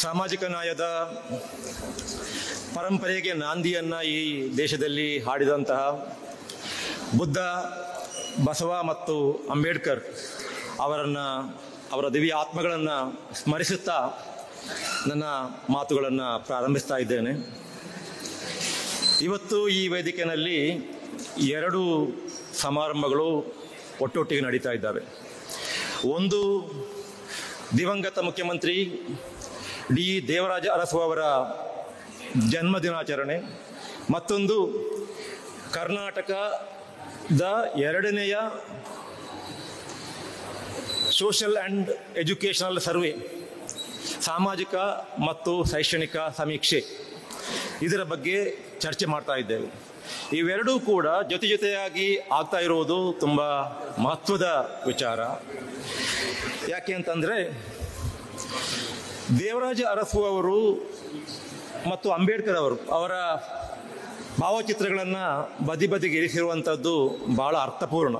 ಸಾಮಾಜಿಕ ನ್ಯಾಯದ ಪರಂಪರೆಗೆ ನಾಂದಿಯನ್ನು ಈ ದೇಶದಲ್ಲಿ ಹಾಡಿದಂತಹ ಬುದ್ಧ, ಬಸವ ಮತ್ತು ಅಂಬೇಡ್ಕರ್ ಅವರ ದಿವ್ಯ ಆತ್ಮಗಳನ್ನು ಸ್ಮರಿಸುತ್ತಾ ನನ್ನ ಮಾತುಗಳನ್ನು ಪ್ರಾರಂಭಿಸ್ತಾ ಇದ್ದೇನೆ. ಇವತ್ತು ಈ ವೇದಿಕೆಯಲ್ಲಿ ಎರಡು ಸಮಾರಂಭಗಳು ಒಟ್ಟೊಟ್ಟಿಗೆ ನಡೀತಾ ಇದ್ದಾವೆ. ಒಂದು ದಿವಂಗತ ಮುಖ್ಯಮಂತ್ರಿ ಡಿ ದೇವರಾಜ ಅರಸು ಅವರ ಜನ್ಮದಿನಾಚರಣೆ, ಮತ್ತೊಂದು ಕರ್ನಾಟಕದ ಎರಡನೆಯ ಸೋಷಲ್ ಆ್ಯಂಡ್ ಎಜುಕೇಷನಲ್ ಸರ್ವೆ, ಸಾಮಾಜಿಕ ಮತ್ತು ಶೈಕ್ಷಣಿಕ ಸಮೀಕ್ಷೆ, ಇದರ ಬಗ್ಗೆ ಚರ್ಚೆ ಮಾಡ್ತಾ ಇದ್ದೇವೆ. ಇವೆರಡೂ ಕೂಡ ಜೊತೆಯಾಗಿ ಆಗ್ತಾ ಇರುವುದು ತುಂಬ ಮಹತ್ವದ ವಿಚಾರ. ಯಾಕೆ ಅಂತಂದರೆ, ದೇವರಾಜ ಅರಸು ಅವರು ಮತ್ತು ಅಂಬೇಡ್ಕರ್ ಅವರ ಭಾವಚಿತ್ರಗಳನ್ನು ಬದಿಗೆ ಇರಿಸಿರುವಂಥದ್ದು ಭಾಳ ಅರ್ಥಪೂರ್ಣ.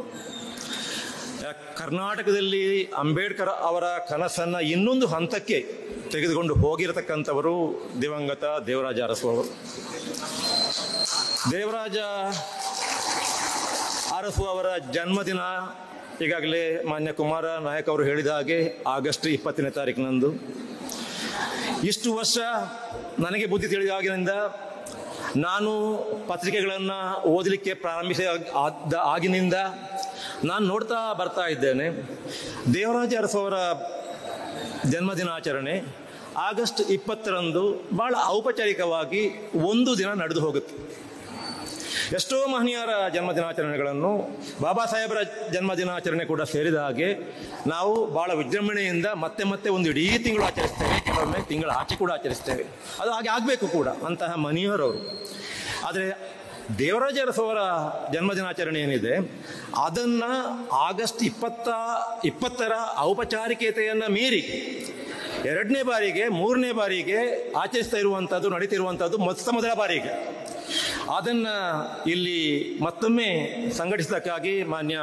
ಕರ್ನಾಟಕದಲ್ಲಿ ಅಂಬೇಡ್ಕರ್ ಅವರ ಕನಸನ್ನು ಇನ್ನೊಂದು ಹಂತಕ್ಕೆ ತೆಗೆದುಕೊಂಡು ಹೋಗಿರತಕ್ಕಂಥವರು ದಿವಂಗತ ದೇವರಾಜ ಅರಸು ಅವರು. ದೇವರಾಜ ಅರಸು ಅವರ ಜನ್ಮದಿನ ಈಗಾಗಲೇ ಮಾನ್ಯ ಕುಮಾರ ನಾಯಕ್ ಅವರು ಹೇಳಿದ ಹಾಗೆ ಆಗಸ್ಟ್ 20ನೇ ತಾರೀಕಿನಂದು. ಇಷ್ಟು ವರ್ಷ ನನಗೆ ಬುದ್ಧಿ ತಿಳಿದಾಗಿನಿಂದ ನಾನು ಪತ್ರಿಕೆಗಳನ್ನು ಓದಲಿಕ್ಕೆ ಆಗಿನಿಂದ ನಾನು ನೋಡ್ತಾ ಬರ್ತಾ ಇದ್ದೇನೆ. ದೇವರಾಜ ಅರಸು ಅವರ ಜನ್ಮದಿನಾಚರಣೆ ಆಗಸ್ಟ್ 20ರಂದು ಭಾಳ ಔಪಚಾರಿಕವಾಗಿ ಒಂದು ದಿನ ನಡೆದು ಹೋಗುತ್ತೆ. ಎಷ್ಟೋ ಮಹನೀಯರ ಜನ್ಮದಿನಾಚರಣೆಗಳನ್ನು, ಬಾಬಾ ಸಾಹೇಬರ ಜನ್ಮದಿನಾಚರಣೆ ಕೂಡ ಸೇರಿದ ಹಾಗೆ ನಾವು ಭಾಳ ವಿಜೃಂಭಣೆಯಿಂದ ಮತ್ತೆ ಒಂದು ಇಡೀ ತಿಂಗಳು ಆಚರಿಸ್ತೇವೆ, ಕೆಲವೊಮ್ಮೆ ತಿಂಗಳ ಆಚೆ ಕೂಡ ಆಚರಿಸ್ತೇವೆ. ಅದು ಹಾಗೆ ಆಗಬೇಕು ಕೂಡ, ಅಂತಹ ಮಹನೀಯರವರು. ಆದರೆ ದೇವರಾಜ ಅರಸು ಅವರ ಜನ್ಮದಿನಾಚರಣೆ ಏನಿದೆ ಅದನ್ನು ಆಗಸ್ಟ್ 20ರ ಔಪಚಾರಿಕತೆಯನ್ನು ಮೀರಿ ಎರಡನೇ ಬಾರಿಗೆ, ಮೂರನೇ ಬಾರಿಗೆ ಆಚರಿಸ್ತಾ ಇರುವಂಥದ್ದು, ನಡೀತಿರುವಂಥದ್ದು ಮೊದಲ ಬಾರಿಗೆ. ಅದನ್ನು ಇಲ್ಲಿ ಮತ್ತೊಮ್ಮೆ ಸಂಘಟಿಸಿದ್ದಕ್ಕಾಗಿ ಮಾನ್ಯ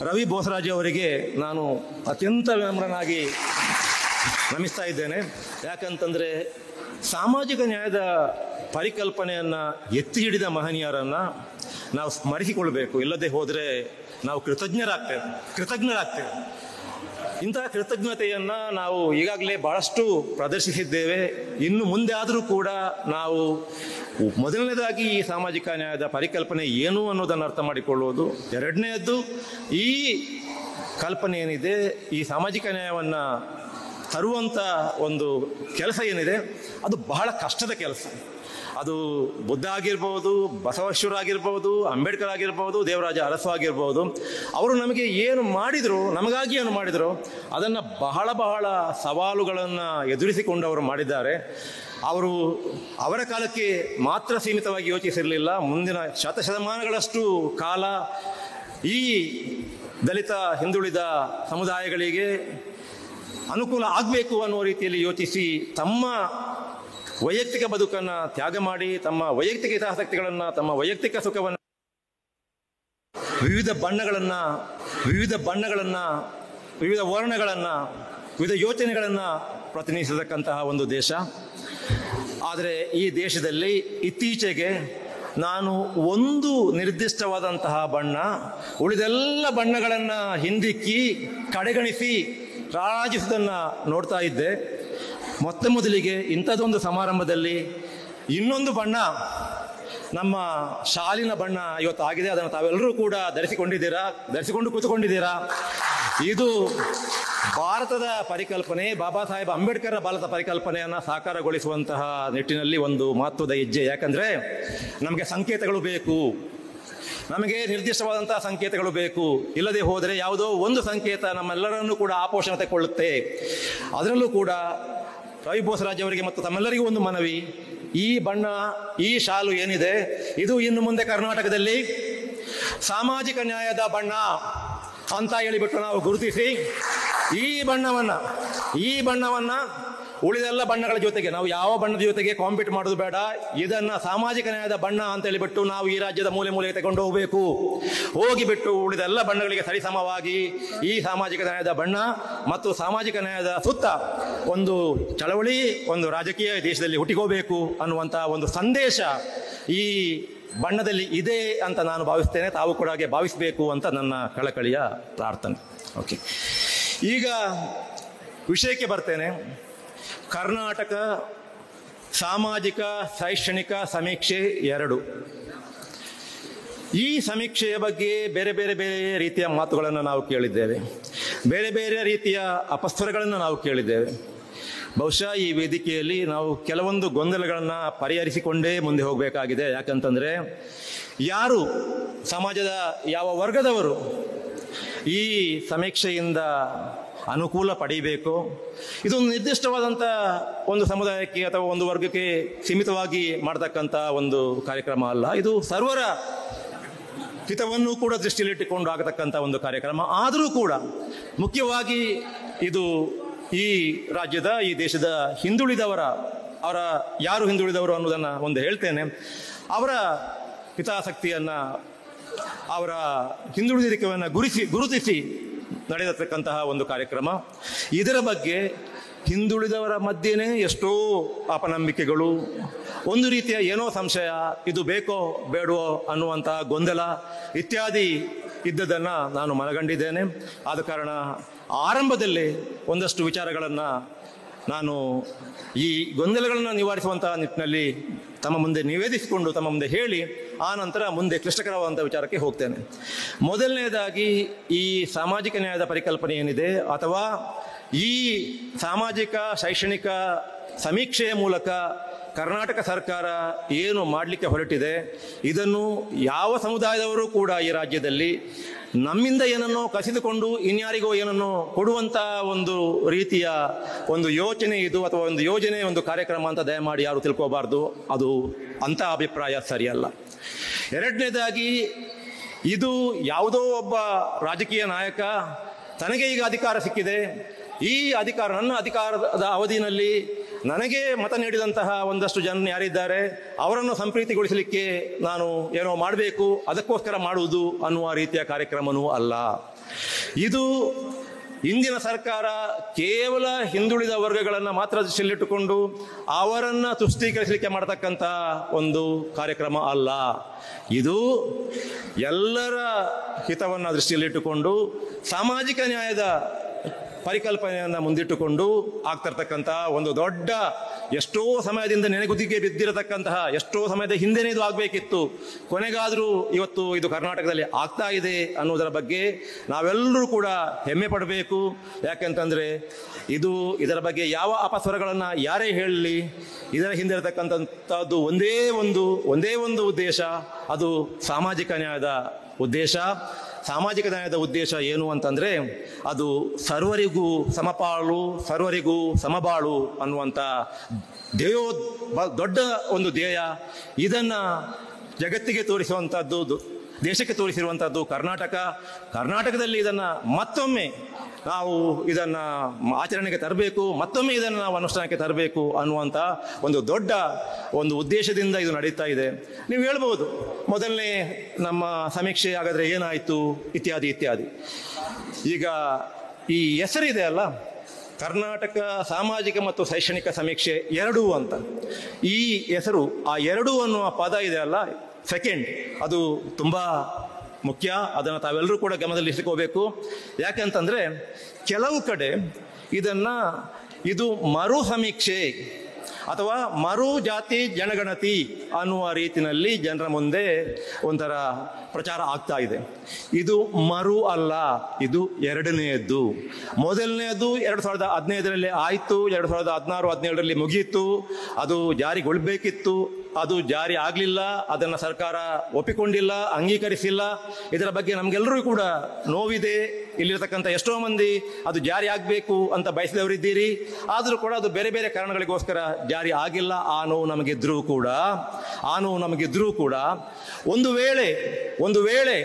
ರವಿ ಬೋಸರಾಜು ಅವರಿಗೆ ನಾನು ಅತ್ಯಂತ ವಿನಮ್ರನಾಗಿ ನಮಿಸ್ತಾ ಇದ್ದೇನೆ. ಯಾಕಂತಂದರೆ ಸಾಮಾಜಿಕ ನ್ಯಾಯದ ಪರಿಕಲ್ಪನೆಯನ್ನು ಎತ್ತಿ ಹಿಡಿದ ಮಹನೀಯರನ್ನು ನಾವು ಸ್ಮರಿಸಿಕೊಳ್ಬೇಕು. ಇಲ್ಲದೆ ಹೋದರೆ ನಾವು ಕೃತಜ್ಞರಾಗ್ತೇವೆ. ಇಂತಹ ಕೃತಜ್ಞತೆಯನ್ನು ನಾವು ಈಗಾಗಲೇ ಭಾಳಷ್ಟು ಪ್ರದರ್ಶಿಸಿದ್ದೇವೆ. ಇನ್ನು ಮುಂದೆ ಆದರೂ ಕೂಡ ನಾವು ಮೊದಲನೇದಾಗಿ ಈ ಸಾಮಾಜಿಕ ನ್ಯಾಯದ ಪರಿಕಲ್ಪನೆ ಏನು ಅನ್ನೋದನ್ನು ಅರ್ಥ ಮಾಡಿಕೊಳ್ಳುವುದು, ಎರಡನೆಯದ್ದು ಈ ಕಲ್ಪನೆ ಏನಿದೆ, ಈ ಸಾಮಾಜಿಕ ನ್ಯಾಯವನ್ನು ತರುವಂಥ ಒಂದು ಕೆಲಸ ಏನಿದೆ ಅದು ಬಹಳ ಕಷ್ಟದ ಕೆಲಸ. ಅದು ಬುದ್ಧ ಆಗಿರ್ಬೋದು, ಬಸವೇಶ್ವರ ಆಗಿರ್ಬೋದು, ಅಂಬೇಡ್ಕರ್ ಆಗಿರ್ಬೋದು, ದೇವರಾಜ ಅರಸು ಆಗಿರ್ಬೋದು, ಅವರು ನಮಗೆ ಏನು ಮಾಡಿದರು, ನಮಗಾಗಿ ಏನು ಮಾಡಿದರು ಅದನ್ನು ಬಹಳ ಸವಾಲುಗಳನ್ನು ಎದುರಿಸಿಕೊಂಡು ಅವರು ಮಾಡಿದ್ದಾರೆ. ಅವರು ಅವರ ಕಾಲಕ್ಕೆ ಮಾತ್ರ ಸೀಮಿತವಾಗಿ ಯೋಚಿಸಿರಲಿಲ್ಲ. ಮುಂದಿನ ಶತಮಾನಗಳಷ್ಟು ಕಾಲ ಈ ದಲಿತ, ಹಿಂದುಳಿದ ಸಮುದಾಯಗಳಿಗೆ ಅನುಕೂಲ ಆಗಬೇಕು ಅನ್ನುವ ರೀತಿಯಲ್ಲಿ ಯೋಚಿಸಿ ತಮ್ಮ ವೈಯಕ್ತಿಕ ಬದುಕನ್ನು ತ್ಯಾಗ ಮಾಡಿ, ತಮ್ಮ ವೈಯಕ್ತಿಕ ಹಿತಾಸಕ್ತಿಗಳನ್ನು, ತಮ್ಮ ವೈಯಕ್ತಿಕ ಸುಖವನ್ನು, ವಿವಿಧ ಬಣ್ಣಗಳನ್ನು, ವಿವಿಧ ವರ್ಣಗಳನ್ನು, ವಿವಿಧ ಯೋಚನೆಗಳನ್ನು ಪ್ರತಿನಿಧಿಸತಕ್ಕಂತಹ ಒಂದು ದೇಶ. ಆದರೆ ಈ ದೇಶದಲ್ಲಿ ಇತ್ತೀಚೆಗೆ ನಾನು ಒಂದು ನಿರ್ದಿಷ್ಟವಾದಂತಹ ಬಣ್ಣ ಉಳಿದೆಲ್ಲ ಬಣ್ಣಗಳನ್ನು ಹಿಂದಿಕ್ಕಿ ಕಡೆಗಣಿಸಿ ರಾಜಿಸುವುದನ್ನು ನೋಡ್ತಾ ಇದ್ದೆ. ಮೊದಲಿಗೆ ಇಂಥದ್ದೊಂದು ಸಮಾರಂಭದಲ್ಲಿ ಇನ್ನೊಂದು ಬಣ್ಣ, ನಮ್ಮ ಶಾಲಿನ ಬಣ್ಣ ಇವತ್ತು ಆಗಿದೆ. ಅದನ್ನು ತಾವೆಲ್ಲರೂ ಕೂಡ ಧರಿಸಿಕೊಂಡು ಕೂತ್ಕೊಂಡಿದ್ದೀರಾ. ಇದು ಭಾರತದ ಪರಿಕಲ್ಪನೆ, ಬಾಬಾ ಸಾಹೇಬ್ ಅಂಬೇಡ್ಕರ್ ಭಾರತದ ಪರಿಕಲ್ಪನೆಯನ್ನು ಸಾಕಾರಗೊಳಿಸುವಂತಹ ನಿಟ್ಟಿನಲ್ಲಿ ಒಂದು ಮಹತ್ವದ ಹೆಜ್ಜೆ. ಯಾಕಂದರೆ ನಮಗೆ ಸಂಕೇತಗಳು ಬೇಕು, ನಮಗೆ ನಿರ್ದಿಷ್ಟವಾದಂತಹ ಸಂಕೇತಗಳು ಬೇಕು. ಇಲ್ಲದೆ ಹೋದರೆ ಯಾವುದೋ ಒಂದು ಸಂಕೇತ ನಮ್ಮೆಲ್ಲರನ್ನೂ ಕೂಡ ಆಪೋಷಣ ತೆಕ್ಕೊಳ್ಳುತ್ತೆ. ಅದರಲ್ಲೂ ಕೂಡ ರವಿ ಬೋಸರಾಜ್ ಅವರಿಗೆ ಮತ್ತು ತಮ್ಮೆಲ್ಲರಿಗೂ ಒಂದು ಮನವಿ, ಈ ಬಣ್ಣ, ಈ ಶಾಲು ಏನಿದೆ ಇದು ಇನ್ನು ಮುಂದೆ ಕರ್ನಾಟಕದಲ್ಲಿ ಸಾಮಾಜಿಕ ನ್ಯಾಯದ ಬಣ್ಣ ಅಂತ ಹೇಳಿಬಿಟ್ಟು ನಾವು ಗುರುತಿಸಿ ಈ ಬಣ್ಣವನ್ನು ಉಳಿದೆಲ್ಲ ಬಣ್ಣಗಳ ಜೊತೆಗೆ ನಾವು ಯಾವ ಬಣ್ಣದ ಜೊತೆಗೆ ಕಾಂಪೀಟ್ ಮಾಡೋದು ಬೇಡ. ಇದನ್ನ ಸಾಮಾಜಿಕ ನ್ಯಾಯದ ಬಣ್ಣ ಅಂತ ಹೇಳಿಬಿಟ್ಟು ನಾವು ಈ ರಾಜ್ಯದ ಮೂಲೆ ಮೂಲೆಗೆ ತಗೊಂಡು ಹೋಗಬೇಕು. ಹೋಗಿಬಿಟ್ಟು ಉಳಿದೆಲ್ಲ ಬಣ್ಣಗಳಿಗೆ ಸರಿಸಮವಾಗಿ ಈ ಸಾಮಾಜಿಕ ನ್ಯಾಯದ ಬಣ್ಣ ಮತ್ತು ಸಾಮಾಜಿಕ ನ್ಯಾಯದ ಸುತ್ತ ಒಂದು ಚಳವಳಿ, ಒಂದು ರಾಜಕೀಯ ದೇಶದಲ್ಲಿ ಹುಟ್ಟಿಕೋಬೇಕು ಅನ್ನುವಂಥ ಒಂದು ಸಂದೇಶ ಈ ಬಣ್ಣದಲ್ಲಿ ಇದೆ ಅಂತ ನಾನು ಭಾವಿಸ್ತೇನೆ. ತಾವು ಕೂಡ ಹಾಗೆ ಭಾವಿಸಬೇಕು ಅಂತ ನನ್ನ ಕಳಕಳಿಯ ಪ್ರಾರ್ಥನೆ. ಓಕೆ, ಈಗ ವಿಷಯಕ್ಕೆ ಬರ್ತೇನೆ. ಕರ್ನಾಟಕ ಸಾಮಾಜಿಕ ಶೈಕ್ಷಣಿಕ ಸಮೀಕ್ಷೆ 2. ಈ ಸಮೀಕ್ಷೆಯ ಬಗ್ಗೆ ಬೇರೆ ಬೇರೆ ಬೇರೆ ರೀತಿಯ ಮಾತುಗಳನ್ನು ನಾವು ಕೇಳಿದ್ದೇವೆ, ಬೇರೆ ಬೇರೆ ರೀತಿಯ ಅಪಸ್ವರಗಳನ್ನು ನಾವು ಕೇಳಿದ್ದೇವೆ. ಬಹುಶಃ ಈ ವೇದಿಕೆಯಲ್ಲಿ ನಾವು ಕೆಲವೊಂದು ಗೊಂದಲಗಳನ್ನು ಪರಿಹರಿಸಿಕೊಂಡೇ ಮುಂದೆ ಹೋಗಬೇಕಾಗಿದೆ. ಯಾಕಂತಂದರೆ ಯಾರು ಸಮಾಜದ ಯಾವ ವರ್ಗದವರು ಈ ಸಮೀಕ್ಷೆಯಿಂದ ಅನುಕೂಲ ಪಡೀಬೇಕು, ಇದೊಂದು ನಿರ್ದಿಷ್ಟವಾದಂಥ ಒಂದು ಸಮುದಾಯಕ್ಕೆ ಅಥವಾ ಒಂದು ವರ್ಗಕ್ಕೆ ಸೀಮಿತವಾಗಿ ಮಾಡತಕ್ಕಂಥ ಒಂದು ಕಾರ್ಯಕ್ರಮ ಅಲ್ಲ. ಇದು ಸರ್ವರ ಹಿತವನ್ನು ಕೂಡ ದೃಷ್ಟಿಯಲ್ಲಿಟ್ಟುಕೊಂಡು ಆಗತಕ್ಕಂಥ ಒಂದು ಕಾರ್ಯಕ್ರಮ. ಆದರೂ ಕೂಡ ಮುಖ್ಯವಾಗಿ ಇದು ಈ ರಾಜ್ಯದ, ಈ ದೇಶದ ಹಿಂದುಳಿದವರ, ಅವರ ಯಾರು ಹಿಂದುಳಿದವರು ಅನ್ನೋದನ್ನು ಒಂದು ಹೇಳ್ತೇನೆ. ಅವರ ಹಿತಾಸಕ್ತಿಯನ್ನು, ಅವರ ಹಿಂದುಳಿದಿರಿಕೆಯನ್ನು ಗುರುತಿಸಿ ನಡೆಯತಕ್ಕಂತಹ ಒಂದು ಕಾರ್ಯಕ್ರಮ. ಇದರ ಬಗ್ಗೆ ಹಿಂದುಳಿದವರ ಮಧ್ಯೆನೇ ಎಷ್ಟೋ ಅಪನಂಬಿಕೆಗಳು, ಒಂದು ರೀತಿಯ ಏನೋ ಸಂಶಯ, ಇದು ಬೇಕೋ ಬೇಡವೋ ಅನ್ನುವಂತಹ ಗೊಂದಲ ಇತ್ಯಾದಿ ಇದ್ದದನ್ನು ನಾನು ಮನಗಂಡಿದ್ದೇನೆ. ಆದ ಕಾರಣ ಆರಂಭದಲ್ಲಿ ಒಂದಷ್ಟು ವಿಚಾರಗಳನ್ನು ನಾನು ಈ ಗೊಂದಲಗಳನ್ನು ನಿವಾರಿಸುವಂತಹ ನಿಟ್ಟಿನಲ್ಲಿ ತಮ್ಮ ಮುಂದೆ ನಿವೇದಿಸಿಕೊಂಡು ತಮ್ಮ ಮುಂದೆ ಹೇಳಿ ಆ ನಂತರ ಮುಂದೆ ಕ್ಲಿಷ್ಟಕರವಾದಂಥ ವಿಚಾರಕ್ಕೆ ಹೋಗ್ತೇನೆ. ಮೊದಲನೇದಾಗಿ ಈ ಸಾಮಾಜಿಕ ನ್ಯಾಯದ ಪರಿಕಲ್ಪನೆ ಏನಿದೆ ಅಥವಾ ಈ ಸಾಮಾಜಿಕ ಶೈಕ್ಷಣಿಕ ಸಮೀಕ್ಷೆಯ ಮೂಲಕ ಕರ್ನಾಟಕ ಸರ್ಕಾರ ಏನು ಮಾಡಲಿಕ್ಕೆ ಹೊರಟಿದೆ, ಇದನ್ನು ಯಾವ ಸಮುದಾಯದವರು ಕೂಡ ಈ ರಾಜ್ಯದಲ್ಲಿ ನಮ್ಮಿಂದ ಏನನ್ನೋ ಕಸಿದುಕೊಂಡು ಇನ್ಯಾರಿಗೋ ಏನನ್ನೋ ಕೊಡುವಂಥ ಒಂದು ರೀತಿಯ ಒಂದು ಯೋಚನೆ ಇದು, ಅಥವಾ ಒಂದು ಯೋಜನೆ, ಒಂದು ಕಾರ್ಯಕ್ರಮ ಅಂತ ದಯಮಾಡಿ ಯಾರು ತಿಳ್ಕೋಬಾರ್ದು. ಅದು ಅಂಥ ಅಭಿಪ್ರಾಯ ಸರಿಯಲ್ಲ. ಎರಡನೇದಾಗಿ, ಇದು ಯಾವುದೋ ಒಬ್ಬ ರಾಜಕೀಯ ನಾಯಕ ತನಗೆ ಈಗ ಅಧಿಕಾರ ಸಿಕ್ಕಿದೆ, ಈ ಅಧಿಕಾರ ನನ್ನ ಅಧಿಕಾರದ ಅವಧಿನಲ್ಲಿ ನನಗೆ ಮತ ನೀಡಿದಂತಹ ಒಂದಷ್ಟು ಜನ ಯಾರಿದ್ದಾರೆ ಅವರನ್ನು ಸಂಪ್ರೀತಿಗೊಳಿಸಲಿಕ್ಕೆ ನಾನು ಏನೋ ಮಾಡಬೇಕು, ಅದಕ್ಕೋಸ್ಕರ ಮಾಡುವುದು ಅನ್ನುವ ರೀತಿಯ ಕಾರ್ಯಕ್ರಮವೂ ಅಲ್ಲ. ಇದು ಇಂದಿನ ಸರ್ಕಾರ ಕೇವಲ ಹಿಂದುಳಿದ ವರ್ಗಗಳನ್ನು ಮಾತ್ರ ದೃಷ್ಟಿಯಲ್ಲಿಟ್ಟುಕೊಂಡು ಅವರನ್ನು ತುಷ್ಟೀಕರಿಸಲಿಕ್ಕೆ ಮಾಡತಕ್ಕಂಥ ಒಂದು ಕಾರ್ಯಕ್ರಮ ಅಲ್ಲ. ಇದು ಎಲ್ಲರ ಹಿತವನ್ನು ದೃಷ್ಟಿಯಲ್ಲಿಟ್ಟುಕೊಂಡು ಸಾಮಾಜಿಕ ನ್ಯಾಯದ ಪರಿಕಲ್ಪನೆಯನ್ನು ಮುಂದಿಟ್ಟುಕೊಂಡು ಆಗ್ತಿರ್ತಕ್ಕಂಥ ಒಂದು ದೊಡ್ಡ, ಎಷ್ಟೋ ಸಮಯದಿಂದ ನೆನೆಗುದಿಗೆ ಬಿದ್ದಿರತಕ್ಕಂತಹ, ಎಷ್ಟೋ ಸಮಯದ ಹಿಂದೆನೇ ಇದು ಆಗಬೇಕಿತ್ತು, ಕೊನೆಗಾದರೂ ಇವತ್ತು ಇದು ಕರ್ನಾಟಕದಲ್ಲಿ ಆಗ್ತಾ ಇದೆ ಅನ್ನೋದರ ಬಗ್ಗೆ ನಾವೆಲ್ಲರೂ ಕೂಡ ಹೆಮ್ಮೆ ಪಡಬೇಕು. ಯಾಕೆಂತಂದರೆ ಇದರ ಬಗ್ಗೆ ಯಾವ ಅಪಸ್ವರಗಳನ್ನು ಯಾರೇ ಹೇಳಲಿ, ಇದರ ಹಿಂದೆ ಇರತಕ್ಕಂಥದ್ದು ಒಂದೇ ಒಂದು ಉದ್ದೇಶ, ಅದು ಸಾಮಾಜಿಕ ನ್ಯಾಯದ ಉದ್ದೇಶ. ಸಾಮಾಜಿಕ ನ್ಯಾಯದ ಉದ್ದೇಶ ಏನು ಅಂತಂದರೆ ಅದು ಸರ್ವರಿಗೂ ಸಮಪಾಲು, ಸರ್ವರಿಗೂ ಸಮಬಾಳು ಅನ್ನುವಂಥ ದೊಡ್ಡ ಒಂದು ಧ್ಯೇಯ. ಇದನ್ನು ಜಗತ್ತಿಗೆ ತೋರಿಸುವಂಥದ್ದು, ದೇಶಕ್ಕೆ ತೋರಿಸಿರುವಂಥದ್ದು ಕರ್ನಾಟಕದಲ್ಲಿ ಇದನ್ನು ಮತ್ತೊಮ್ಮೆ ನಾವು ಇದನ್ನು ಆಚರಣೆಗೆ ತರಬೇಕು, ಮತ್ತೊಮ್ಮೆ ಇದನ್ನು ನಾವು ಅನುಷ್ಠಾನಕ್ಕೆ ತರಬೇಕು ಅನ್ನುವಂಥ ಒಂದು ದೊಡ್ಡ ಒಂದು ಉದ್ದೇಶದಿಂದ ಇದು ನಡೀತಾ ಇದೆ. ನೀವು ಹೇಳ್ಬೋದು, ಮೊದಲನೇ ನಮ್ಮ ಸಮೀಕ್ಷೆ ಹಾಗಾದರೆ ಏನಾಯಿತು ಇತ್ಯಾದಿ. ಈಗ ಈ ಹೆಸರಿದೆ ಅಲ್ಲ, ಕರ್ನಾಟಕ ಸಾಮಾಜಿಕ ಮತ್ತು ಶೈಕ್ಷಣಿಕ ಸಮೀಕ್ಷೆ 2 ಅಂತ. ಈ ಹೆಸರು, ಆ 2 ಅನ್ನುವ ಪದ ಇದೆ ಅಲ್ಲ, ಸೆಕೆಂಡ್, ಅದು ತುಂಬ ಮುಖ್ಯ. ಅದನ್ನು ತಾವೆಲ್ಲರೂ ಕೂಡ ಗಮನದಲ್ಲಿ ಇಟ್ಕೋಬೇಕು. ಯಾಕೆಂತಂದರೆ ಕೆಲವು ಕಡೆ ಇದು ಮರು ಸಮೀಕ್ಷೆ ಅಥವಾ ಮರು ಜಾತಿ ಜನಗಣತಿ ಅನ್ನುವ ರೀತಿಯಲ್ಲಿ ಜನರ ಮುಂದೆ ಒಂಥರ ಪ್ರಚಾರ ಆಗ್ತಾ ಇದೆ. ಇದು ಮರು ಅಲ್ಲ, ಇದು ಎರಡನೆಯದ್ದು. ಮೊದಲನೆಯದು 2015ರಲ್ಲಿ ಆಯಿತು, 2016-17ರಲ್ಲಿ ಮುಗಿಯಿತು, ಅದು ಜಾರಿಗೊಳ್ಳಬೇಕಿತ್ತು, ಅದು ಜಾರಿ ಆಗಲಿಲ್ಲ, ಅದನ್ನು ಸರ್ಕಾರ ಒಪ್ಪಿಕೊಂಡಿಲ್ಲ, ಅಂಗೀಕರಿಸಿಲ್ಲ. ಇದರ ಬಗ್ಗೆ ನಮಗೆಲ್ಲರೂ ಕೂಡ ನೋವಿದೆ. ಇಲ್ಲಿರ್ತಕ್ಕಂಥ ಎಷ್ಟೋ ಮಂದಿ ಅದು ಜಾರಿ ಆಗಬೇಕು ಅಂತ ಬಯಸಿದವರಿದ್ದೀರಿ. ಆದರೂ ಕೂಡ ಅದು ಬೇರೆ ಬೇರೆ ಕಾರಣಗಳಿಗೋಸ್ಕರ ಜಾರಿ ಆಗಿಲ್ಲ. ಆ ನೋವು ನಮಗಿದ್ರೂ ಕೂಡ ಒಂದು ವೇಳೆ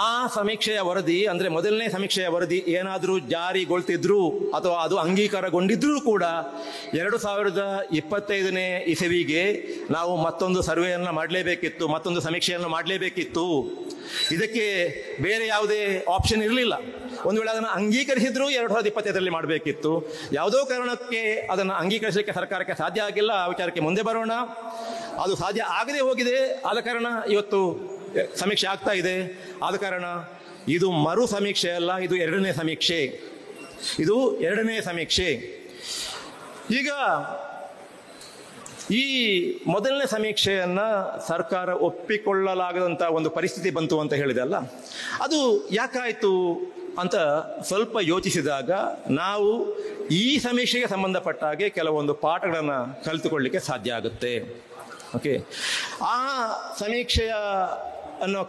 ಆ ಸಮೀಕ್ಷೆಯ ವರದಿ ಅಂದರೆ ಮೊದಲನೇ ಸಮೀಕ್ಷೆಯ ವರದಿ ಏನಾದರೂ ಜಾರಿಗೊಳ್ತಿದ್ರು ಅಥವಾ ಅದು ಅಂಗೀಕಾರಗೊಂಡಿದ್ರೂ ಕೂಡ 2025ನೇ ಇಸವಿಗೆ ನಾವು ಮತ್ತೊಂದು ಸರ್ವೆಯನ್ನು ಮಾಡಲೇಬೇಕಿತ್ತು, ಮತ್ತೊಂದು ಸಮೀಕ್ಷೆಯನ್ನು ಮಾಡಲೇಬೇಕಿತ್ತು. ಇದಕ್ಕೆ ಬೇರೆ ಯಾವುದೇ ಆಪ್ಷನ್ ಇರಲಿಲ್ಲ. ಒಂದು ವೇಳೆ ಅದನ್ನು ಅಂಗೀಕರಿಸಿದ್ರೂ 2025ರಲ್ಲಿ ಮಾಡಬೇಕಿತ್ತು. ಯಾವುದೋ ಕಾರಣಕ್ಕೆ ಅದನ್ನು ಅಂಗೀಕರಿಸಲಿಕ್ಕೆ ಸರ್ಕಾರಕ್ಕೆ ಸಾಧ್ಯ ಆಗಿಲ್ಲ. ಆ ವಿಚಾರಕ್ಕೆ ಮುಂದೆ ಬರೋಣ. ಅದು ಸಾಧ್ಯ ಆಗದೆ ಹೋಗಿದೆ. ಆದ ಕಾರಣ ಇವತ್ತು ಸಮೀಕ್ಷೆ ಆಗ್ತಾ ಇದೆ. ಆದ ಕಾರಣ ಇದು ಮರು ಸಮೀಕ್ಷೆ ಅಲ್ಲ, ಇದು ಎರಡನೇ ಸಮೀಕ್ಷೆ. ಇದು ಎರಡನೇ ಸಮೀಕ್ಷೆ. ಈಗ ಈ ಮೊದಲನೇ ಸಮೀಕ್ಷೆಯನ್ನ ಸರ್ಕಾರ ಒಪ್ಪಿಕೊಳ್ಳಲಾಗದಂಥ ಒಂದು ಪರಿಸ್ಥಿತಿ ಬಂತು ಅಂತ ಹೇಳಿದೆ ಅಲ್ಲ, ಅದು ಯಾಕಾಯಿತು ಅಂತ ಸ್ವಲ್ಪ ಯೋಚಿಸಿದಾಗ ನಾವು ಈ ಸಮೀಕ್ಷೆಗೆ ಸಂಬಂಧಪಟ್ಟ ಹಾಗೆ ಕೆಲವೊಂದು ಪಾಠಗಳನ್ನು ಕಲಿತುಕೊಳ್ಳಲಿಕ್ಕೆ ಸಾಧ್ಯ ಆಗುತ್ತೆ. ಓಕೆ, ಆ ಸಮೀಕ್ಷೆಯ ಅನ್ನು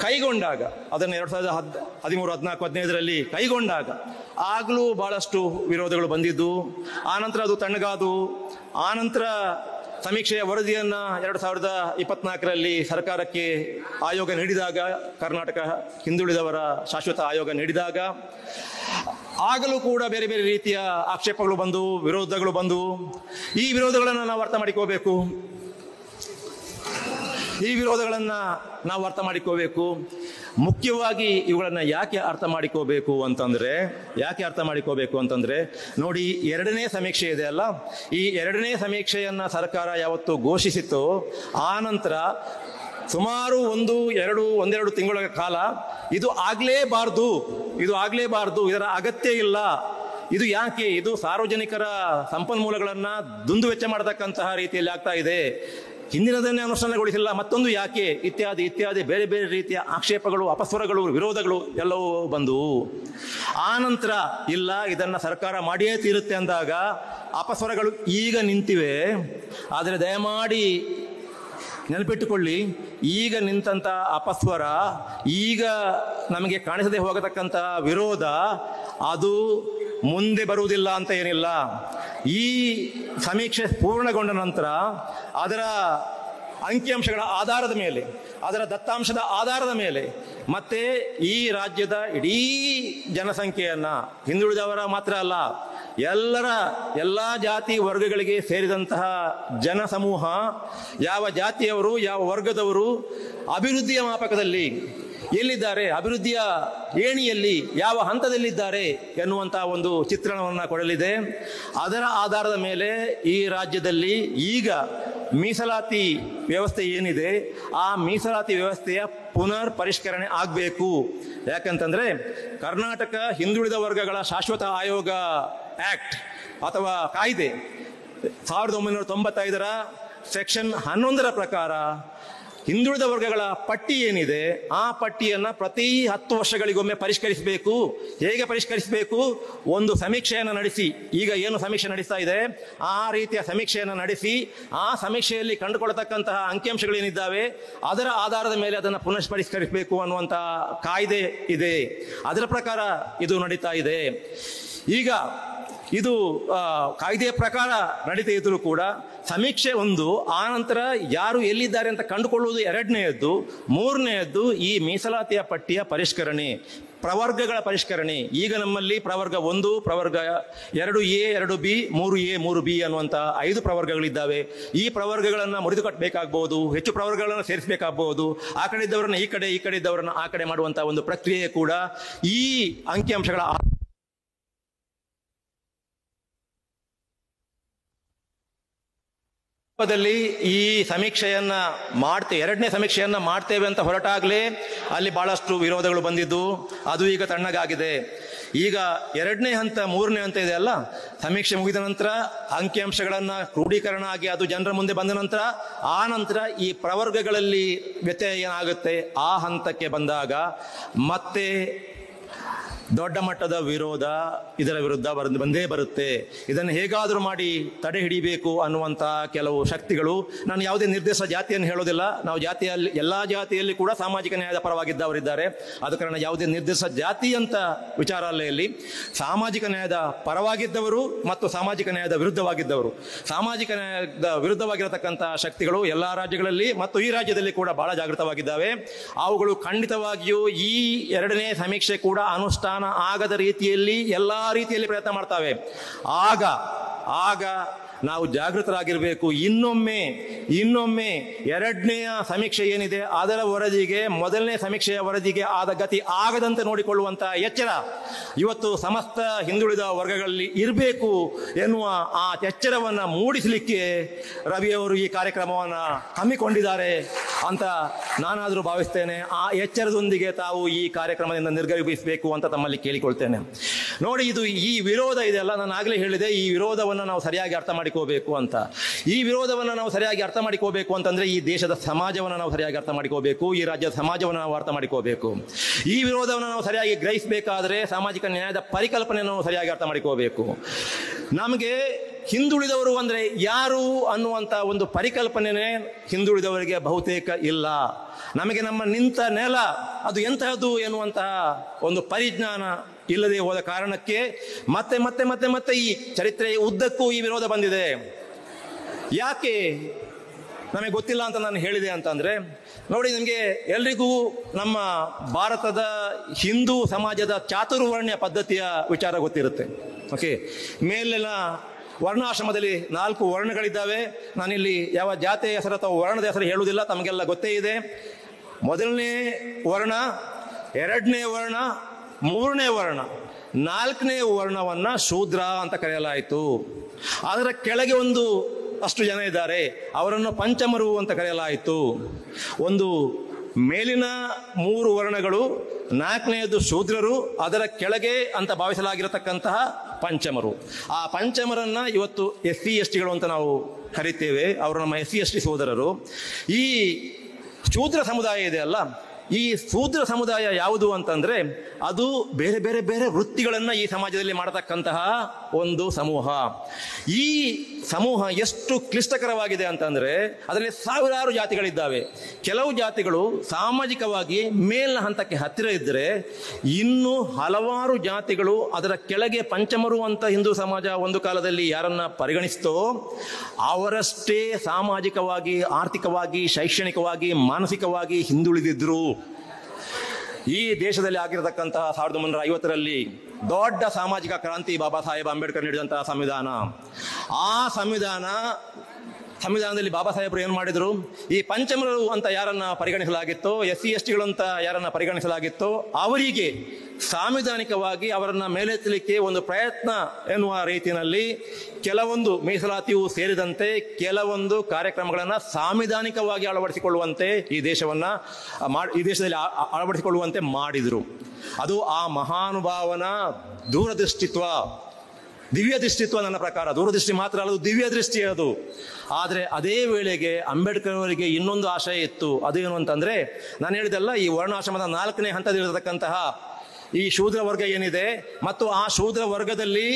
ಕೈಗೊಂಡಾಗ, ಅದನ್ನು 2013, 14, 15ರಲ್ಲಿ ಕೈಗೊಂಡಾಗ ಆಗಲೂ ಬಹಳಷ್ಟು ವಿರೋಧಗಳು ಬಂದಿದ್ದು. ಆನಂತರ ಅದು ತಣ್ಣಗಾದು. ಆನಂತರ ಸಮೀಕ್ಷೆಯ ವರದಿಯನ್ನು 2024ರಲ್ಲಿ ಸರ್ಕಾರಕ್ಕೆ ಆಯೋಗ ನೀಡಿದಾಗ, ಕರ್ನಾಟಕ ಹಿಂದುಳಿದವರ ಶಾಶ್ವತ ಆಯೋಗ ನೀಡಿದಾಗ ಆಗಲೂ ಕೂಡ ಬೇರೆ ಬೇರೆ ರೀತಿಯ ಆಕ್ಷೇಪಗಳು ಬಂದು, ವಿರೋಧಗಳು ಬಂದು. ಈ ವಿರೋಧಗಳನ್ನು ನಾವು ಅರ್ಥ ಮಾಡಿಕೋಬೇಕು. ಈ ವಿರೋಧಗಳನ್ನು ನಾವು ಅರ್ಥ ಮಾಡಿಕೋಬೇಕು. ಮುಖ್ಯವಾಗಿ ಇವುಗಳನ್ನು ಯಾಕೆ ಅರ್ಥ ಮಾಡಿಕೋಬೇಕು ಅಂತಂದರೆ ನೋಡಿ, ಎರಡನೇ ಸಮೀಕ್ಷೆ ಇದೆ ಅಲ್ಲ, ಈ ಎರಡನೇ ಸಮೀಕ್ಷೆಯನ್ನು ಸರ್ಕಾರ ಯಾವತ್ತು ಘೋಷಿಸಿತೋ ಆ ನಂತರ ಸುಮಾರು ಒಂದೆರಡು ತಿಂಗಳ ಕಾಲ ಇದು ಆಗಲೇಬಾರ್ದು, ಇದರ ಅಗತ್ಯ ಇಲ್ಲ, ಇದು ಯಾಕೆ, ಇದು ಸಾರ್ವಜನಿಕರ ಸಂಪನ್ಮೂಲಗಳನ್ನು ದುಂದು ವೆಚ್ಚ ಮಾಡತಕ್ಕಂತಹ ರೀತಿಯಲ್ಲಿ ಆಗ್ತಾ ಇದೆ, ಹಿಂದಿನದನ್ನೇ ಅನುಷ್ಠಾನಗೊಳಿಸಿಲ್ಲ, ಮತ್ತೊಂದು ಯಾಕೆ, ಇತ್ಯಾದಿ ಬೇರೆ ಬೇರೆ ರೀತಿಯ ಆಕ್ಷೇಪಗಳು, ಅಪಸ್ವರಗಳು, ವಿರೋಧಗಳು ಎಲ್ಲವೂ ಬಂದು. ಆ ನಂತರ ಇಲ್ಲ, ಇದನ್ನು ಸರ್ಕಾರ ಮಾಡಿಯೇ ತೀರುತ್ತೆ ಅಂದಾಗ ಅಪಸ್ವರಗಳು ಈಗ ನಿಂತಿವೆ. ಆದರೆ ದಯಮಾಡಿ ನೆನಪಿಟ್ಟುಕೊಳ್ಳಿ, ಈಗ ನಿಂತಹ ಅಪಸ್ವರ, ಈಗ ನಮಗೆ ಕಾಣಿಸದೆ ಹೋಗತಕ್ಕಂಥ ವಿರೋಧ ಅದು ಮುಂದೆ ಬರುವುದಿಲ್ಲ ಅಂತ ಏನಿಲ್ಲ. ಈ ಸಮೀಕ್ಷೆ ಪೂರ್ಣಗೊಂಡ ನಂತರ ಅದರ ಅಂಕಿಅಂಶಗಳ ಆಧಾರದ ಮೇಲೆ, ಅದರ ದತ್ತಾಂಶದ ಆಧಾರದ ಮೇಲೆ ಮತ್ತೆ ಈ ರಾಜ್ಯದ ಇಡೀ ಜನಸಂಖ್ಯೆಯನ್ನು, ಹಿಂದುಳಿದವರ ಮಾತ್ರ ಅಲ್ಲ, ಎಲ್ಲ ಜಾತಿ ವರ್ಗಗಳಿಗೆ ಸೇರಿದಂತಹ ಜನಸಮೂಹ, ಯಾವ ಜಾತಿಯವರು, ಯಾವ ವರ್ಗದವರು ಅಭಿವೃದ್ಧಿಯ ಮಾಪಕದಲ್ಲಿ ಎಲ್ಲಿದ್ದಾರೆ, ಅಭಿವೃದ್ಧಿಯ ಏಣಿಯಲ್ಲಿ ಯಾವ ಹಂತದಲ್ಲಿದ್ದಾರೆ ಎನ್ನುವಂತಹ ಒಂದು ಚಿತ್ರಣವನ್ನು ಕೊಡಲಿದೆ. ಅದರ ಆಧಾರದ ಮೇಲೆ ಈ ರಾಜ್ಯದಲ್ಲಿ ಈಗ ಮೀಸಲಾತಿ ವ್ಯವಸ್ಥೆ ಏನಿದೆ ಆ ಮೀಸಲಾತಿ ವ್ಯವಸ್ಥೆಯ ಪುನರ್ ಪರಿಷ್ಕರಣೆ ಆಗಬೇಕು. ಯಾಕಂತಂದ್ರೆ ಕರ್ನಾಟಕ ಹಿಂದುಳಿದ ವರ್ಗಗಳ ಶಾಶ್ವತ ಆಯೋಗ ಆಕ್ಟ್ ಅಥವಾ ಕಾಯ್ದೆ 1995ರ ಸೆಕ್ಷನ್ 11ರ ಪ್ರಕಾರ ಹಿಂದುಳಿದ ವರ್ಗಗಳ ಪಟ್ಟಿ ಏನಿದೆ ಆ ಪಟ್ಟಿಯನ್ನು ಪ್ರತಿ 10 ವರ್ಷಗಳಿಗೊಮ್ಮೆ ಪರಿಷ್ಕರಿಸಬೇಕು. ಹೇಗೆ ಪರಿಷ್ಕರಿಸಬೇಕು? ಒಂದು ಸಮೀಕ್ಷೆಯನ್ನು ನಡೆಸಿ, ಈಗ ಏನು ಸಮೀಕ್ಷೆ ನಡೆಸ್ತಾ ಇದೆ ಆ ರೀತಿಯ ಸಮೀಕ್ಷೆಯನ್ನು ನಡೆಸಿ, ಆ ಸಮೀಕ್ಷೆಯಲ್ಲಿ ಕಂಡುಕೊಳ್ಳತಕ್ಕಂತಹ ಅಂಕಿಅಂಶಗಳೇನಿದ್ದಾವೆ ಅದರ ಆಧಾರದ ಮೇಲೆ ಅದನ್ನು ಪುನಃ ಪರಿಷ್ಕರಿಸಬೇಕು ಅನ್ನುವಂತಹ ಕಾಯ್ದೆ ಇದೆ. ಅದರ ಪ್ರಕಾರ ಇದು ನಡೀತಾ ಇದೆ. ಈಗ ಇದು ಕಾಯ್ದೆಯ ಪ್ರಕಾರ ನಡೀತಾ ಇದ್ರೂ ಕೂಡ ಸಮೀಕ್ಷೆ ಒಂದು, ಆ ನಂತರ ಯಾರು ಎಲ್ಲಿದ್ದಾರೆ ಅಂತ ಕಂಡುಕೊಳ್ಳುವುದು ಎರಡನೆಯದ್ದು. ಮೂರನೆಯದ್ದು ಈ ಮೀಸಲಾತಿಯ ಪಟ್ಟಿಯ ಪರಿಷ್ಕರಣೆ, ಪ್ರವರ್ಗಗಳ ಪರಿಷ್ಕರಣೆ. ಈಗ ನಮ್ಮಲ್ಲಿ ಪ್ರವರ್ಗ 1, ಪ್ರವರ್ಗ 2A, 2B, 3A, 3B ಅನ್ನುವಂಥ 5 ಪ್ರವರ್ಗಗಳಿದ್ದಾವೆ. ಈ ಪ್ರವರ್ಗಗಳನ್ನು ಮುರಿದು ಕಟ್ಟಬೇಕಾಗಬಹುದು, ಹೆಚ್ಚು ಪ್ರವರ್ಗಗಳನ್ನು ಸೇರಿಸಬೇಕಾಗಬಹುದು. ಆ ಕಡೆ ಇದ್ದವರನ್ನ ಈ ಕಡೆ, ಈ ಕಡೆ ಇದ್ದವರನ್ನ ಆ ಕಡೆ ಮಾಡುವಂತಹ ಒಂದು ಪ್ರಕ್ರಿಯೆ ಕೂಡ ಈ ಅಂಕಿಅಂಶಗಳ ಈ ಸಮೀಕ್ಷೆಯನ್ನ ಎರಡನೇ ಸಮೀಕ್ಷೆಯನ್ನ ಮಾಡ್ತೇವೆ ಅಂತ ಹೊರಟಾಗಲೇ ಅಲ್ಲಿ ಬಹಳಷ್ಟು ವಿರೋಧಗಳು ಬಂದಿದ್ದು, ಅದು ಈಗ ತಣ್ಣಗಾಗಿದೆ. ಈಗ ಎರಡನೇ ಹಂತ, ಮೂರನೇ ಹಂತ ಇದೆ ಅಲ್ಲ, ಸಮೀಕ್ಷೆ ಮುಗಿದ ನಂತರ ಅಂಕಿಅಂಶಗಳನ್ನ ಕ್ರೋಢೀಕರಣ ಆಗಿ ಅದು ಜನರ ಮುಂದೆ ಬಂದ ನಂತರ, ಆ ನಂತರ ಈ ಪ್ರವರ್ಗಗಳಲ್ಲಿ ವ್ಯತ್ಯಯ ಏನಾಗುತ್ತೆ ಆ ಹಂತಕ್ಕೆ ಬಂದಾಗ ಮತ್ತೆ ದೊಡ್ಡ ಮಟ್ಟದ ವಿರೋಧ ಇದರ ವಿರುದ್ಧ ಬಂದೇ ಬರುತ್ತೆ. ಇದನ್ನು ಹೇಗಾದರೂ ಮಾಡಿ ತಡೆ ಹಿಡಿಬೇಕು ಅನ್ನುವಂಥ ಕೆಲವು ಶಕ್ತಿಗಳು, ನಾನು ಯಾವುದೇ ನಿರ್ದಿಷ್ಟ ಜಾತಿಯನ್ನು ಹೇಳೋದಿಲ್ಲ, ನಾವು ಜಾತಿಯಲ್ಲಿ ಎಲ್ಲ ಜಾತಿಯಲ್ಲಿ ಕೂಡ ಸಾಮಾಜಿಕ ನ್ಯಾಯದ ಪರವಾಗಿದ್ದವರಿದ್ದಾರೆ. ಆದ ಕಾರಣ ಯಾವುದೇ ನಿರ್ದಿಷ್ಟ ಜಾತಿ ಅಂತ ವಿಚಾರಾಲಯಲ್ಲಿ ಸಾಮಾಜಿಕ ನ್ಯಾಯದ ಪರವಾಗಿದ್ದವರು ಮತ್ತು ಸಾಮಾಜಿಕ ನ್ಯಾಯದ ವಿರುದ್ಧವಾಗಿದ್ದವರು, ಸಾಮಾಜಿಕ ನ್ಯಾಯದ ವಿರುದ್ಧವಾಗಿರತಕ್ಕಂಥ ಶಕ್ತಿಗಳು ಎಲ್ಲ ರಾಜ್ಯಗಳಲ್ಲಿ ಮತ್ತು ಈ ರಾಜ್ಯದಲ್ಲಿ ಕೂಡ ಬಹಳ ಜಾಗೃತವಾಗಿದ್ದಾವೆ. ಅವುಗಳು ಖಂಡಿತವಾಗಿಯೂ ಈ ಎರಡನೇ ಸಮೀಕ್ಷೆ ಕೂಡ ಅನುಷ್ಠಾನ ಆಗದ ರೀತಿಯಲ್ಲಿ ಎಲ್ಲಾ ರೀತಿಯಲ್ಲಿ ಪ್ರಯತ್ನ ಮಾಡ್ತಾವೆ. ಆಗ ನಾವು ಜಾಗೃತರಾಗಿರಬೇಕು. ಇನ್ನೊಮ್ಮೆ ಎರಡನೆಯ ಸಮೀಕ್ಷೆ ಏನಿದೆ ಅದರ ವರದಿಗೆ, ಮೊದಲನೇ ಸಮೀಕ್ಷೆಯ ವರದಿಗೆ ಆದ ಗತಿ ಆಗದಂತೆ ನೋಡಿಕೊಳ್ಳುವಂತಹ ಎಚ್ಚರ ಇವತ್ತು ಸಮಸ್ತ ಹಿಂದುಳಿದ ವರ್ಗಗಳಲ್ಲಿ ಇರಬೇಕು ಎನ್ನುವ ಆ ಎಚ್ಚರವನ್ನು ಮೂಡಿಸಲಿಕ್ಕೆ ರವಿಯವರು ಈ ಕಾರ್ಯಕ್ರಮವನ್ನು ಹಮ್ಮಿಕೊಂಡಿದ್ದಾರೆ ಅಂತ ನಾನಾದರೂ ಭಾವಿಸ್ತೇನೆ. ಆ ಎಚ್ಚರದೊಂದಿಗೆ ತಾವು ಈ ಕಾರ್ಯಕ್ರಮದಿಂದ ನಿರ್ಗಮಿಸಬೇಕು ಅಂತ ತಮ್ಮಲ್ಲಿ ಕೇಳಿಕೊಳ್ತೇನೆ. ನೋಡಿ, ಈ ವಿರೋಧ ಇದೆಲ್ಲ, ನಾನು ಆಗಲೇ ಹೇಳಿದೆ, ಈ ವಿರೋಧವನ್ನು ನಾವು ಸರಿಯಾಗಿ ಅರ್ಥ ಮಾಡಿಕೋಬೇಕು ಅಂತ. ಈ ವಿರೋಧವನ್ನು ನಾವು ಸರಿಯಾಗಿ ಅರ್ಥ ಮಾಡಿಕೋಬೇಕು ಅಂತಂದ್ರೆ ಈ ದೇಶದ ಸಮಾಜವನ್ನು ನಾವು ಸರಿಯಾಗಿ ಅರ್ಥ ಮಾಡಿಕೋಬೇಕು, ಈ ರಾಜ್ಯದ ಸಮಾಜವನ್ನು ನಾವು ಅರ್ಥ ಮಾಡಿಕೋಬೇಕು. ಈ ವಿರೋಧವನ್ನು ನಾವು ಸರಿಯಾಗಿ ಗ್ರಹಿಸಬೇಕಾದ್ರೆ ಸಾಮಾಜಿಕ ನ್ಯಾಯದ ಪರಿಕಲ್ಪನೆಯನ್ನು ನಾವು ಸರಿಯಾಗಿ ಅರ್ಥ ಮಾಡಿಕೋಬೇಕು. ನಮಗೆ ಹಿಂದುಳಿದವರು ಅಂದ್ರೆ ಯಾರು ಅನ್ನುವಂಥ ಒಂದು ಪರಿಕಲ್ಪನೆ ಹಿಂದುಳಿದವರಿಗೆ ಬಹುತೇಕ ಇಲ್ಲ. ನಮಗೆ ನಮ್ಮ ನಿಂತ ನೆಲ ಅದು ಎಂತಹದ್ದು ಎನ್ನುವಂತಹ ಒಂದು ಪರಿಜ್ಞಾನ ಇಲ್ಲದೆ ಹೋದ ಕಾರಣಕ್ಕೆ ಮತ್ತೆ ಮತ್ತೆ ಮತ್ತೆ ಮತ್ತೆ ಈ ಚರಿತ್ರೆಯ ಉದ್ದಕ್ಕೂ ಈ ವಿರೋಧ ಬಂದಿದೆ. ಯಾಕೆ ನಮಗೆ ಗೊತ್ತಿಲ್ಲ ಅಂತ ನಾನು ಹೇಳಿದೆ ಅಂತಂದ್ರೆ, ನೋಡಿ, ನಿಮಗೆ ಎಲ್ರಿಗೂ ನಮ್ಮ ಭಾರತದ ಹಿಂದೂ ಸಮಾಜದ ಚಾತುರ್ವರ್ಣ್ಯ ಪದ್ಧತಿಯ ವಿಚಾರ ಗೊತ್ತಿರುತ್ತೆ. ಓಕೆ, ಮೇಲಿನ ವರ್ಣಾಶ್ರಮದಲ್ಲಿ 4 ವರ್ಣಗಳಿದ್ದಾವೆ. ನಾನಿಲ್ಲಿ ಯಾವ ಜಾತಿಯ ಹೆಸರು ಅಥವಾ ವರ್ಣದ ಹೆಸರು ಹೇಳುವುದಿಲ್ಲ, ತಮಗೆಲ್ಲ ಗೊತ್ತೇ ಇದೆ. ಮೊದಲನೇ ವರ್ಣ, ಎರಡನೇ ವರ್ಣ, ಮೂರನೇ ವರ್ಣ, 4ನೇ ವರ್ಣವನ್ನ ಶೂದ್ರ ಅಂತ ಕರೆಯಲಾಯಿತು. ಅದರ ಕೆಳಗೆ ಅಷ್ಟು ಜನ ಇದ್ದಾರೆ, ಅವರನ್ನು ಪಂಚಮರು ಅಂತ ಕರೆಯಲಾಯಿತು. ಒಂದು ಮೇಲಿನ 3 ವರ್ಣಗಳು, 4ನೇದು ಶೂದ್ರರು, ಅದರ ಕೆಳಗೆ ಅಂತ ಭಾವಿಸಲಾಗಿರತಕ್ಕಂತಹ ಪಂಚಮರು. ಆ ಪಂಚಮರನ್ನ ಇವತ್ತು SC STಗಳು ಅಂತ ನಾವು ಕರಿತೇವೆ. ಅವರು ನಮ್ಮ SC ST ಸೋದರರು. ಈ ಶೂದ್ರ ಸಮುದಾಯ ಇದೆ ಅಲ್ಲ, ಈ ಶೂದ್ರ ಸಮುದಾಯ ಯಾವುದು ಅಂತಂದ್ರೆ ಅದು ಬೇರೆ ಬೇರೆ ಬೇರೆ ವೃತ್ತಿಗಳನ್ನು ಈ ಸಮಾಜದಲ್ಲಿ ಮಾಡತಕ್ಕಂತಹ ಒಂದು ಸಮೂಹ. ಈ ಸಮೂಹ ಎಷ್ಟು ಕ್ಲಿಷ್ಟಕರವಾಗಿದೆ ಅಂತಂದ್ರೆ ಅದರಲ್ಲಿ ಸಾವಿರಾರು ಜಾತಿಗಳಿದ್ದಾವೆ. ಕೆಲವು ಜಾತಿಗಳು ಸಾಮಾಜಿಕವಾಗಿ ಮೇಲಿನ ಹಂತಕ್ಕೆ ಹತ್ತಿರ ಇದ್ದರೆ ಇನ್ನು ಹಲವಾರು ಜಾತಿಗಳು ಅದರ ಕೆಳಗೆ ಪಂಚಮರು ಅಂತ ಹಿಂದೂ ಸಮಾಜ ಒಂದು ಕಾಲದಲ್ಲಿ ಯಾರನ್ನ ಪರಿಗಣಿಸ್ತೋ ಅವರಷ್ಟೇ ಸಾಮಾಜಿಕವಾಗಿ, ಆರ್ಥಿಕವಾಗಿ, ಶೈಕ್ಷಣಿಕವಾಗಿ, ಮಾನಸಿಕವಾಗಿ ಹಿಂದುಳಿದಿದ್ರು. ಈ ದೇಶದಲ್ಲಿ ಆಗಿರತಕ್ಕಂತಹ 1950ರಲ್ಲಿ ದೊಡ್ಡ ಸಾಮಾಜಿಕ ಕ್ರಾಂತಿ ಬಾಬಾ ಸಾಹೇಬ್ ಅಂಬೇಡ್ಕರ್ ನೀಡಿದಂತಹ ಸಂವಿಧಾನ. ಆ ಸಂವಿಧಾನದಲ್ಲಿ ಬಾಬಾ ಸಾಹೇಬರು ಏನು ಮಾಡಿದ್ರು, ಈ ಪಂಚಮರು ಅಂತ ಯಾರನ್ನ ಪರಿಗಣಿಸಲಾಗಿತ್ತೋ, SC STಗಳು ಅಂತ ಯಾರನ್ನ ಪರಿಗಣಿಸಲಾಗಿತ್ತೋ ಅವರಿಗೆ ಸಾಂವಿಧಾನಿಕವಾಗಿ ಅವರನ್ನ ಮೇಲೆತ್ತಲಿಕ್ಕೆ ಒಂದು ಪ್ರಯತ್ನ ಎನ್ನುವ ರೀತಿಯಲ್ಲಿ ಕೆಲವೊಂದು ಮೀಸಲಾತಿಯು ಸೇರಿದಂತೆ ಕೆಲವೊಂದು ಕಾರ್ಯಕ್ರಮಗಳನ್ನು ಸಾಂವಿಧಾನಿಕವಾಗಿ ಅಳವಡಿಸಿಕೊಳ್ಳುವಂತೆ ಈ ದೇಶದಲ್ಲಿ ಅಳವಡಿಸಿಕೊಳ್ಳುವಂತೆ ಮಾಡಿದರು. ಅದು ಆ ಮಹಾನುಭಾವನ ದೂರದೃಷ್ಟಿತ್ವ, ದಿವ್ಯ ದೃಷ್ಟಿತ್ವ. ನನ್ನ ಪ್ರಕಾರ ದೂರದೃಷ್ಟಿ ಮಾತ್ರ ಅಲ್ಲ, ದಿವ್ಯ ದೃಷ್ಟಿ ಅದು. ಆದರೆ ಅದೇ ವೇಳೆಗೆ ಅಂಬೇಡ್ಕರ್ ಅವರಿಗೆ ಇನ್ನೊಂದು ಆಶಯ ಇತ್ತು. ಅದೇನು ಅಂತಂದ್ರೆ, ನಾನು ಹೇಳಿದೆಲ್ಲ, ಈ ವರ್ಣಾಶ್ರಮದ 4ನೇ ಹಂತದಲ್ಲಿರತಕ್ಕಂತಹ ಈ ಶೂದ್ರ ವರ್ಗ ಏನಿದೆ ಮತ್ತು ಆ ಶೂದ್ರ ವರ್ಗದಲ್ಲಿ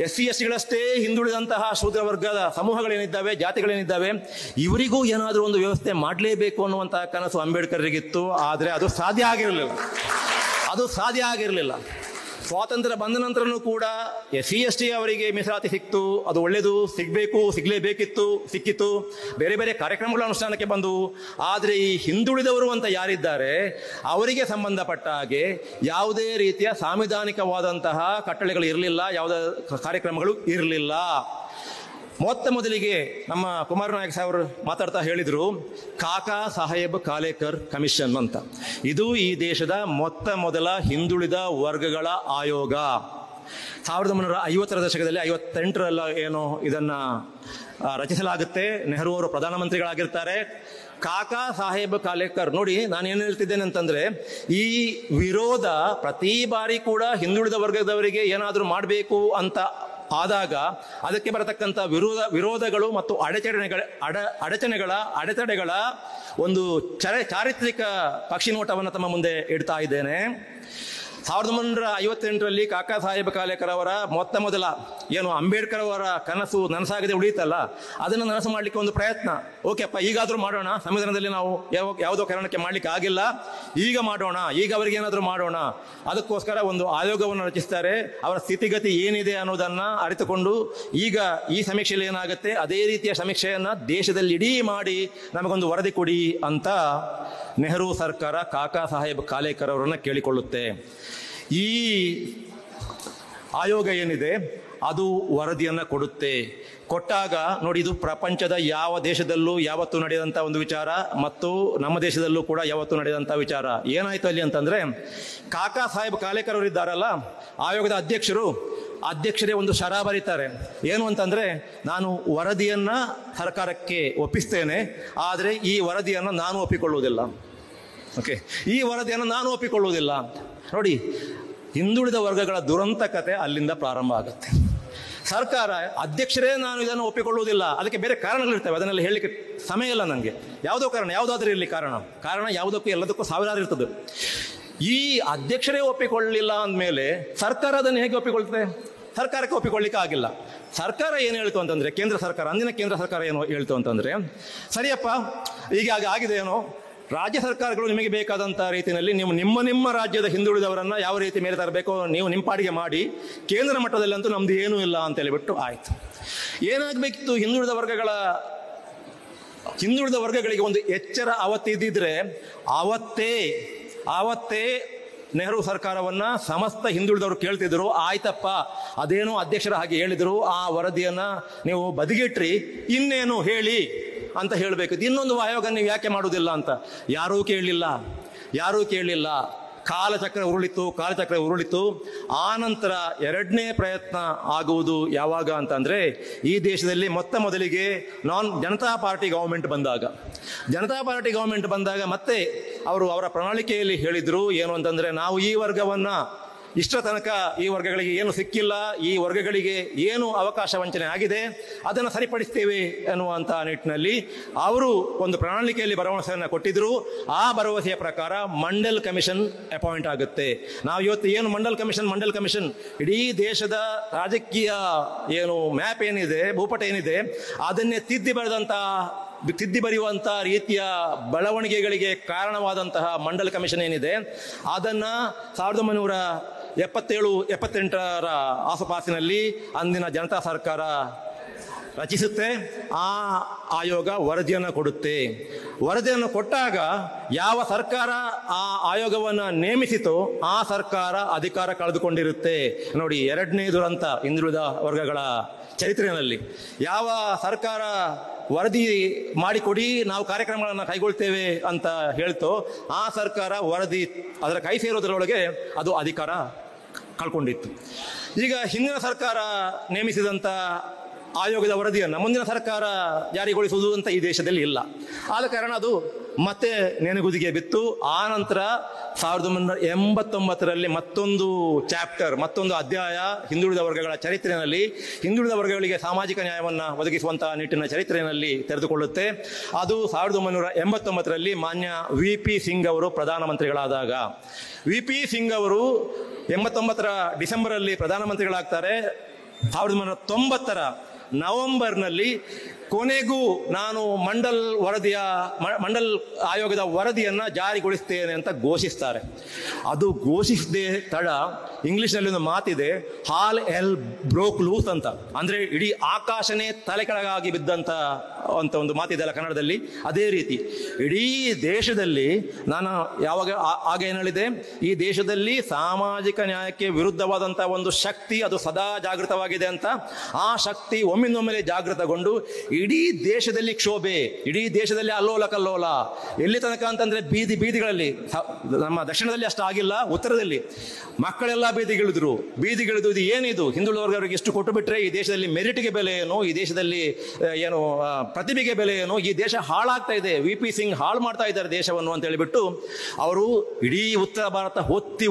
SC STಗಳಷ್ಟೇ ಹಿಂದುಳಿದಂತಹ ಶೂದ್ರ ವರ್ಗದ ಸಮೂಹಗಳೇನಿದ್ದಾವೆ, ಜಾತಿಗಳೇನಿದ್ದಾವೆ, ಇವರಿಗೂ ಏನಾದರೂ ಒಂದು ವ್ಯವಸ್ಥೆ ಮಾಡಲೇಬೇಕು ಅನ್ನುವಂತಹ ಕನಸು ಅಂಬೇಡ್ಕರ್ಗಿತ್ತು. ಆದರೆ ಅದು ಸಾಧ್ಯ ಆಗಿರಲಿಲ್ಲ. ಸ್ವಾತಂತ್ರ್ಯ ಬಂದ ನಂತರನೂ ಕೂಡ SC ST ಅವರಿಗೆ ಮೀಸಲಾತಿ ಸಿಕ್ತು, ಅದು ಒಳ್ಳೆಯದು, ಸಿಕ್ಕಿತ್ತು. ಬೇರೆ ಬೇರೆ ಕಾರ್ಯಕ್ರಮಗಳ ಅನುಷ್ಠಾನಕ್ಕೆ ಬಂದವು. ಆದರೆ ಈ ಹಿಂದುಳಿದವರು ಅಂತ ಯಾರಿದ್ದಾರೆ ಅವರಿಗೆ ಸಂಬಂಧಪಟ್ಟ ಹಾಗೆ ಯಾವುದೇ ರೀತಿಯ ಸಾಂವಿಧಾನಿಕವಾದಂತಹ ಕಟ್ಟಳೆಗಳು ಇರಲಿಲ್ಲ, ಯಾವುದೇ ಕಾರ್ಯಕ್ರಮಗಳು ಇರಲಿಲ್ಲ. ಮೊದಲಿಗೆ ನಮ್ಮ ಕುಮಾರನಾಯಕ್ ಸಾಹೇಬರು ಮಾತಾಡ್ತಾ ಹೇಳಿದ್ರು, ಕಾಕಾ ಸಾಹೇಬ್ ಕಾಲೇಕರ್ ಕಮಿಷನ್ ಅಂತ. ಇದು ಈ ದೇಶದ ಮೊದಲ ಹಿಂದುಳಿದ ವರ್ಗಗಳ ಆಯೋಗ. 1950ರ ದಶಕದಲ್ಲಿ 58ರಲ್ಲ ಏನೋ ಇದನ್ನ ರಚಿಸಲಾಗುತ್ತೆ. ನೆಹರು ಅವರು ಪ್ರಧಾನಮಂತ್ರಿಗಳಾಗಿರ್ತಾರೆ. ಕಾಕಾ ಸಾಹೇಬ್ ಕಾಲೇಕರ್, ನೋಡಿ ನಾನು ಏನು ಹೇಳ್ತಿದ್ದೇನೆ ಅಂತಂದ್ರೆ, ಈ ವಿರೋಧ ಪ್ರತಿ ಬಾರಿ ಕೂಡ ಹಿಂದುಳಿದ ವರ್ಗದವರಿಗೆ ಏನಾದರೂ ಮಾಡಬೇಕು ಅಂತ ಆದಾಗ ಅದಕ್ಕೆ ಬರತಕ್ಕಂಥ ವಿರೋಧಗಳು ಮತ್ತು ಅಡೆತಡೆಗಳ ಒಂದು ಚಾರಿತ್ರಿಕ ಪಕ್ಷಿ ನೋಟವನ್ನು ತಮ್ಮ ಮುಂದೆ ಇಡ್ತಾ ಇದ್ದೇನೆ. 1958ರಲ್ಲಿ ಕಾಕಾ ಸಾಹೇಬ್ ಕಾಲೇಕರ್ ಅವರ ಮೊದಲ ಏನು ಅಂಬೇಡ್ಕರ್ ಅವರ ಕನಸು ನನಸಾಗದೆ ಉಳಿಯುತ್ತಲ್ಲ, ಅದನ್ನು ನನಸು ಮಾಡಲಿಕ್ಕೆ ಒಂದು ಪ್ರಯತ್ನ. ಓಕೆಪ್ಪ, ಈಗಾದರೂ ಮಾಡೋಣ. ಸಂವಿಧಾನದಲ್ಲಿ ನಾವು ಯಾವುದೋ ಕಾರಣಕ್ಕೆ ಮಾಡಲಿಕ್ಕೆ ಆಗಿಲ್ಲ, ಈಗ ಮಾಡೋಣ, ಈಗ ಅವರಿಗೆ ಏನಾದರೂ ಮಾಡೋಣ. ಅದಕ್ಕೋಸ್ಕರ ಒಂದು ಆಯೋಗವನ್ನು ರಚಿಸ್ತಾರೆ. ಅವರ ಸ್ಥಿತಿಗತಿ ಏನಿದೆ ಅನ್ನೋದನ್ನು ಅರಿತುಕೊಂಡು ಈಗ ಈ ಸಮೀಕ್ಷೆಯಲ್ಲಿ ಏನಾಗುತ್ತೆ ಅದೇ ರೀತಿಯ ಸಮೀಕ್ಷೆಯನ್ನು ದೇಶದಲ್ಲಿ ಇಡೀ ಮಾಡಿ ನಮಗೊಂದು ವರದಿ ಕೊಡಿ ಅಂತ ನೆಹರು ಸರ್ಕಾರ ಕಾಕಾ ಸಾಹೇಬ್ ಕಾಲೇಕರ್ ಅವರನ್ನು ಕೇಳಿಕೊಳ್ಳುತ್ತೆ. ಈ ಆಯೋಗ ಏನಿದೆ ಅದು ವರದಿಯನ್ನು ಕೊಡುತ್ತೆ. ಕೊಟ್ಟಾಗ ನೋಡಿ, ಇದು ಪ್ರಪಂಚದ ಯಾವ ದೇಶದಲ್ಲೂ ಯಾವತ್ತೂ ನಡೆದಂಥ ಒಂದು ವಿಚಾರ ಮತ್ತು ನಮ್ಮ ದೇಶದಲ್ಲೂ ಕೂಡ ಯಾವತ್ತೂ ನಡೆದಂಥ ವಿಚಾರ. ಏನಾಯ್ತು ಅಲ್ಲಿ ಅಂತಂದರೆ, ಕಾಕಾ ಸಾಹೇಬ್ ಕಾಲೇಕರ್ ಅವರು ಇದ್ದಾರಲ್ಲ, ಆಯೋಗದ ಅಧ್ಯಕ್ಷರೇ ಒಂದು ಶರ ಬರೀತಾರೆ. ಏನು ಅಂತಂದರೆ, ನಾನು ವರದಿಯನ್ನು ಸರ್ಕಾರಕ್ಕೆ ಒಪ್ಪಿಸ್ತೇನೆ, ಆದರೆ ಈ ವರದಿಯನ್ನು ನಾನು ಒಪ್ಪಿಕೊಳ್ಳುವುದಿಲ್ಲ. ಓಕೆ, ಈ ವರದಿಯನ್ನು ನಾನು ಒಪ್ಪಿಕೊಳ್ಳುವುದಿಲ್ಲ. ನೋಡಿ, ಹಿಂದುಳಿದ ವರ್ಗಗಳ ದುರಂತ ಕತೆ ಅಲ್ಲಿಂದ ಪ್ರಾರಂಭ ಆಗುತ್ತೆ. ಸರ್ಕಾರ ಅಧ್ಯಕ್ಷರೇ ನಾನು ಇದನ್ನು ಒಪ್ಪಿಕೊಳ್ಳುವುದಿಲ್ಲ, ಅದಕ್ಕೆ ಬೇರೆ ಕಾರಣಗಳಿರ್ತವೆ, ಅದನ್ನೆಲ್ಲ ಹೇಳಲಿಕ್ಕೆ ಸಮಯ ಇಲ್ಲ ನನಗೆ. ಯಾವುದಾದ್ರೂ ಇರಲಿ ಕಾರಣ ಯಾವುದಕ್ಕೂ ಎಲ್ಲದಕ್ಕೂ ಸಾವಿರಾರು ಇರ್ತದೆ. ಈ ಅಧ್ಯಕ್ಷರೇ ಒಪ್ಪಿಕೊಳ್ಳಲಿಲ್ಲ ಅಂದಮೇಲೆ ಸರ್ಕಾರ ಅದನ್ನು ಹೇಗೆ ಒಪ್ಪಿಕೊಳ್ತದೆ? ಸರ್ಕಾರಕ್ಕೆ ಒಪ್ಪಿಕೊಳ್ಳಿಕ್ಕೆ ಆಗಿಲ್ಲ. ಸರ್ಕಾರ ಏನು ಹೇಳ್ತು ಅಂತಂದರೆ, ಅಂದಿನ ಕೇಂದ್ರ ಸರ್ಕಾರ ಏನು ಹೇಳ್ತು ಅಂತಂದರೆ, ಸರಿಯಪ್ಪ, ಈಗ ಆಗಿದೆ ಏನೋ, ರಾಜ್ಯ ಸರ್ಕಾರಗಳು ನಿಮಗೆ ಬೇಕಾದಂಥ ರೀತಿಯಲ್ಲಿ ನೀವು ನಿಮ್ಮ ರಾಜ್ಯದ ಹಿಂದುಳಿದವರನ್ನು ಯಾವ ರೀತಿ ಮೇಲೆ ತರಬೇಕೋ ನೀವು ನಿಮ್ಮ ಪಾಡಿಗೆ ಮಾಡಿ, ಕೇಂದ್ರ ಮಟ್ಟದಲ್ಲಂತೂ ನಮ್ದು ಏನೂ ಇಲ್ಲ ಅಂತ ಹೇಳಿಬಿಟ್ಟು ಆಯಿತು. ಏನಾಗಬೇಕಿತ್ತು, ಹಿಂದುಳಿದ ವರ್ಗಗಳಿಗೆ ಒಂದು ಎಚ್ಚರ ಅವತ್ತಿದ್ದಿದ್ರೆ ಆವತ್ತೇ ನೆಹರು ಸರ್ಕಾರವನ್ನು ಸಮಸ್ತ ಹಿಂದುಳಿದವರು ಕೇಳ್ತಿದ್ರು, ಆಯ್ತಪ್ಪ ಅದೇನೋ ಅಧ್ಯಕ್ಷರ ಹಾಗೆ ಹೇಳಿದರು, ಆ ವರದಿಯನ್ನು ನೀವು ಬದಿಗಿಟ್ರಿ, ಇನ್ನೇನು ಹೇಳಿ ಅಂತ ಹೇಳಬೇಕು. ಇನ್ನೊಂದು ಆಯೋಗ ನೀವು ಯಾಕೆ ಮಾಡುವುದಿಲ್ಲ ಅಂತ ಯಾರೂ ಕೇಳಲಿಲ್ಲ. ಕಾಲಚಕ್ರ ಉರುಳಿತು. ಆನಂತರ ಎರಡನೇ ಪ್ರಯತ್ನ ಆಗುವುದು ಯಾವಾಗ ಅಂತಂದರೆ, ಈ ದೇಶದಲ್ಲಿ ಮೊದಲಿಗೆ ಜನತಾ ಪಾರ್ಟಿ ಗೌರ್ಮೆಂಟ್ ಬಂದಾಗ ಮತ್ತೆ ಅವರ ಪ್ರಣಾಳಿಕೆಯಲ್ಲಿ ಹೇಳಿದರು ಏನು ಅಂತಂದರೆ, ನಾವು ಈ ವರ್ಗವನ್ನು ಇಷ್ಟರ ತನಕ ಈ ವರ್ಗಗಳಿಗೆ ಏನು ಸಿಕ್ಕಿಲ್ಲ, ಈ ವರ್ಗಗಳಿಗೆ ಏನು ಅವಕಾಶ ವಂಚನೆ ಆಗಿದೆ ಅದನ್ನು ಸರಿಪಡಿಸ್ತೇವೆ ಎನ್ನುವಂಥ ನಿಟ್ಟಿನಲ್ಲಿ ಅವರು ಒಂದು ಪ್ರಣಾಳಿಕೆಯಲ್ಲಿ ಭರವಸೆಯನ್ನು ಕೊಟ್ಟಿದ್ದರು. ಆ ಭರವಸೆಯ ಪ್ರಕಾರ ಮಂಡಲ್ ಕಮಿಷನ್ ಅಪಾಯಿಂಟ್ ಆಗುತ್ತೆ. ನಾವು ಇವತ್ತು ಏನು ಮಂಡಲ್ ಕಮಿಷನ್ ಇಡೀ ದೇಶದ ರಾಜಕೀಯ ಏನು ಮ್ಯಾಪ್ ಏನಿದೆ, ಭೂಪಟ ಏನಿದೆ, ಅದನ್ನೇ ತಿದ್ದಿ ಬರೆಯುವಂಥ ರೀತಿಯ ಬೆಳವಣಿಗೆಗಳಿಗೆ ಕಾರಣವಾದಂತಹ ಮಂಡಲ್ ಕಮಿಷನ್ ಏನಿದೆ, ಅದನ್ನು 1977-78ರ ಆಸುಪಾಸಿನಲ್ಲಿ ಅಂದಿನ ಜನತಾ ಸರ್ಕಾರ ರಚಿಸುತ್ತೆ. ಆ ಆಯೋಗ ವರದಿಯನ್ನು ಕೊಡುತ್ತೆ. ವರದಿಯನ್ನು ಕೊಟ್ಟಾಗ ಯಾವ ಸರ್ಕಾರ ಆ ಆಯೋಗವನ್ನು ನೇಮಿಸಿತೋ ಆ ಸರ್ಕಾರ ಅಧಿಕಾರ ಕಳೆದುಕೊಂಡಿರುತ್ತೆ. ನೋಡಿ, ಎರಡನೇ ದುರಂತ ಹಿಂದುಳಿದ ವರ್ಗಗಳ ಚರಿತ್ರೆಯಲ್ಲಿ. ಯಾವ ಸರ್ಕಾರ ವರದಿ ಮಾಡಿಕೊಡಿ, ನಾವು ಕಾರ್ಯಕ್ರಮಗಳನ್ನು ಕೈಗೊಳ್ತೇವೆ ಅಂತ ಹೇಳ್ತೋ ಆ ಸರ್ಕಾರ ವರದಿ ಅದರ ಕೈ ಸೇರೋದರೊಳಗೆ ಅದು ಅಧಿಕಾರ ಕಳ್ಕೊಂಡಿತ್ತು. ಈಗ ಹಿಂದಿನ ಸರ್ಕಾರ ನೇಮಿಸಿದಂಥ ಆಯೋಗದ ವರದಿಯನ್ನು ಮುಂದಿನ ಸರ್ಕಾರ ಜಾರಿಗೊಳಿಸುವುದು ಅಂತ ಈ ದೇಶದಲ್ಲಿ ಇಲ್ಲ. ಆದ ಕಾರಣ ಅದು ಮತ್ತೆ ನೆನೆಗುದಿಗೆ ಬಿತ್ತು. ಆ ನಂತರ 1989ರಲ್ಲಿ ಮತ್ತೊಂದು ಅಧ್ಯಾಯ ಹಿಂದುಳಿದ ವರ್ಗಗಳ ಚರಿತ್ರೆಯಲ್ಲಿ, ಹಿಂದುಳಿದ ವರ್ಗಗಳಿಗೆ ಸಾಮಾಜಿಕ ನ್ಯಾಯವನ್ನು ಒದಗಿಸುವಂತಹ ನಿಟ್ಟಿನ ಚರಿತ್ರೆಯಲ್ಲಿ ತೆರೆದುಕೊಳ್ಳುತ್ತೆ. ಅದು 1989ರಲ್ಲಿ ಮಾನ್ಯ VP ಸಿಂಗ್ ಅವರು ಪ್ರಧಾನಮಂತ್ರಿಗಳಾದಾಗ. VP ಸಿಂಗ್ ಅವರು 89ರ ಡಿಸೆಂಬರಲ್ಲಿ ಪ್ರಧಾನಮಂತ್ರಿಗಳಾಗ್ತಾರೆ. 1990ರ ನವೆಂಬರ್ನಲ್ಲಿ ಕೊನೆಗೂ ನಾನು ಮಂಡಲ್ ಆಯೋಗದ ವರದಿಯನ್ನು ಜಾರಿಗೊಳಿಸ್ತೇನೆ ಅಂತ ಘೋಷಿಸ್ತಾರೆ. ಅದು ಘೋಷಿಸದೆ ತಡ ಇಂಗ್ಲಿಷ್ನಲ್ಲಿ ಒಂದು ಮಾತಿದೆ, ಹಾಲ್ ಎಲ್ ಬ್ರೋಕ್ ಲೂಸ್ ಅಂತ. ಅಂದರೆ ಇಡೀ ಆಕಾಶನೇ ತಲೆ ಕೆಳಗಾಗಿ ಬಿದ್ದಂಥ ಒಂದು ಮಾತಿದೆಯಲ್ಲ ಕನ್ನಡದಲ್ಲಿ, ಅದೇ ರೀತಿ ಇಡೀ ದೇಶದಲ್ಲಿ ನಾನು ಆಗ ಏನು ಹೇಳಿದೆ, ಈ ದೇಶದಲ್ಲಿ ಸಾಮಾಜಿಕ ನ್ಯಾಯಕ್ಕೆ ವಿರುದ್ಧವಾದಂಥ ಒಂದು ಶಕ್ತಿ ಅದು ಸದಾ ಜಾಗೃತವಾಗಿದೆ ಅಂತ. ಆ ಶಕ್ತಿ ಒಮ್ಮಿಂದೊಮ್ಮೆಲೆ ಜಾಗೃತಗೊಂಡು ಇಡೀ ದೇಶದಲ್ಲಿ ಕ್ಷೋಭೆ, ಇಡೀ ದೇಶದಲ್ಲಿ ಅಲ್ಲೋಲ ಕಲ್ಲೋಲ. ಎಲ್ಲಿ ತನಕ ಅಂತಂದ್ರೆ ಬೀದಿಗಳಲ್ಲಿ, ನಮ್ಮ ದಕ್ಷಿಣದಲ್ಲಿ ಅಷ್ಟು ಆಗಿಲ್ಲ, ಉತ್ತರದಲ್ಲಿ ಮಕ್ಕಳೆಲ್ಲ ಬೀದಿಗಿಳಿದ್ರು. ಇದು ಏನಿದು, ಹಿಂದುಳಿದ ವರ್ಗವರಿಗೆ ಎಷ್ಟು ಕೊಟ್ಟು ಬಿಟ್ರೆ ಈ ದೇಶದಲ್ಲಿ ಮೆರಿಟ್ಗೆ ಬೆಲೆ ಏನು, ಈ ದೇಶದಲ್ಲಿ ಏನು ಪ್ರತಿಭೆಗೆ ಬೆಲೆ ಏನು, ಈ ದೇಶ ಹಾಳಾಗ್ತಾ ಇದೆ, VP ಸಿಂಗ್ ಹಾಳು ಮಾಡ್ತಾ ಇದ್ದಾರೆ ದೇಶವನ್ನು ಅಂತ ಹೇಳಿಬಿಟ್ಟು ಅವರು ಇಡೀ ಉತ್ತರ ಭಾರತ ಹೊತ್ತಿ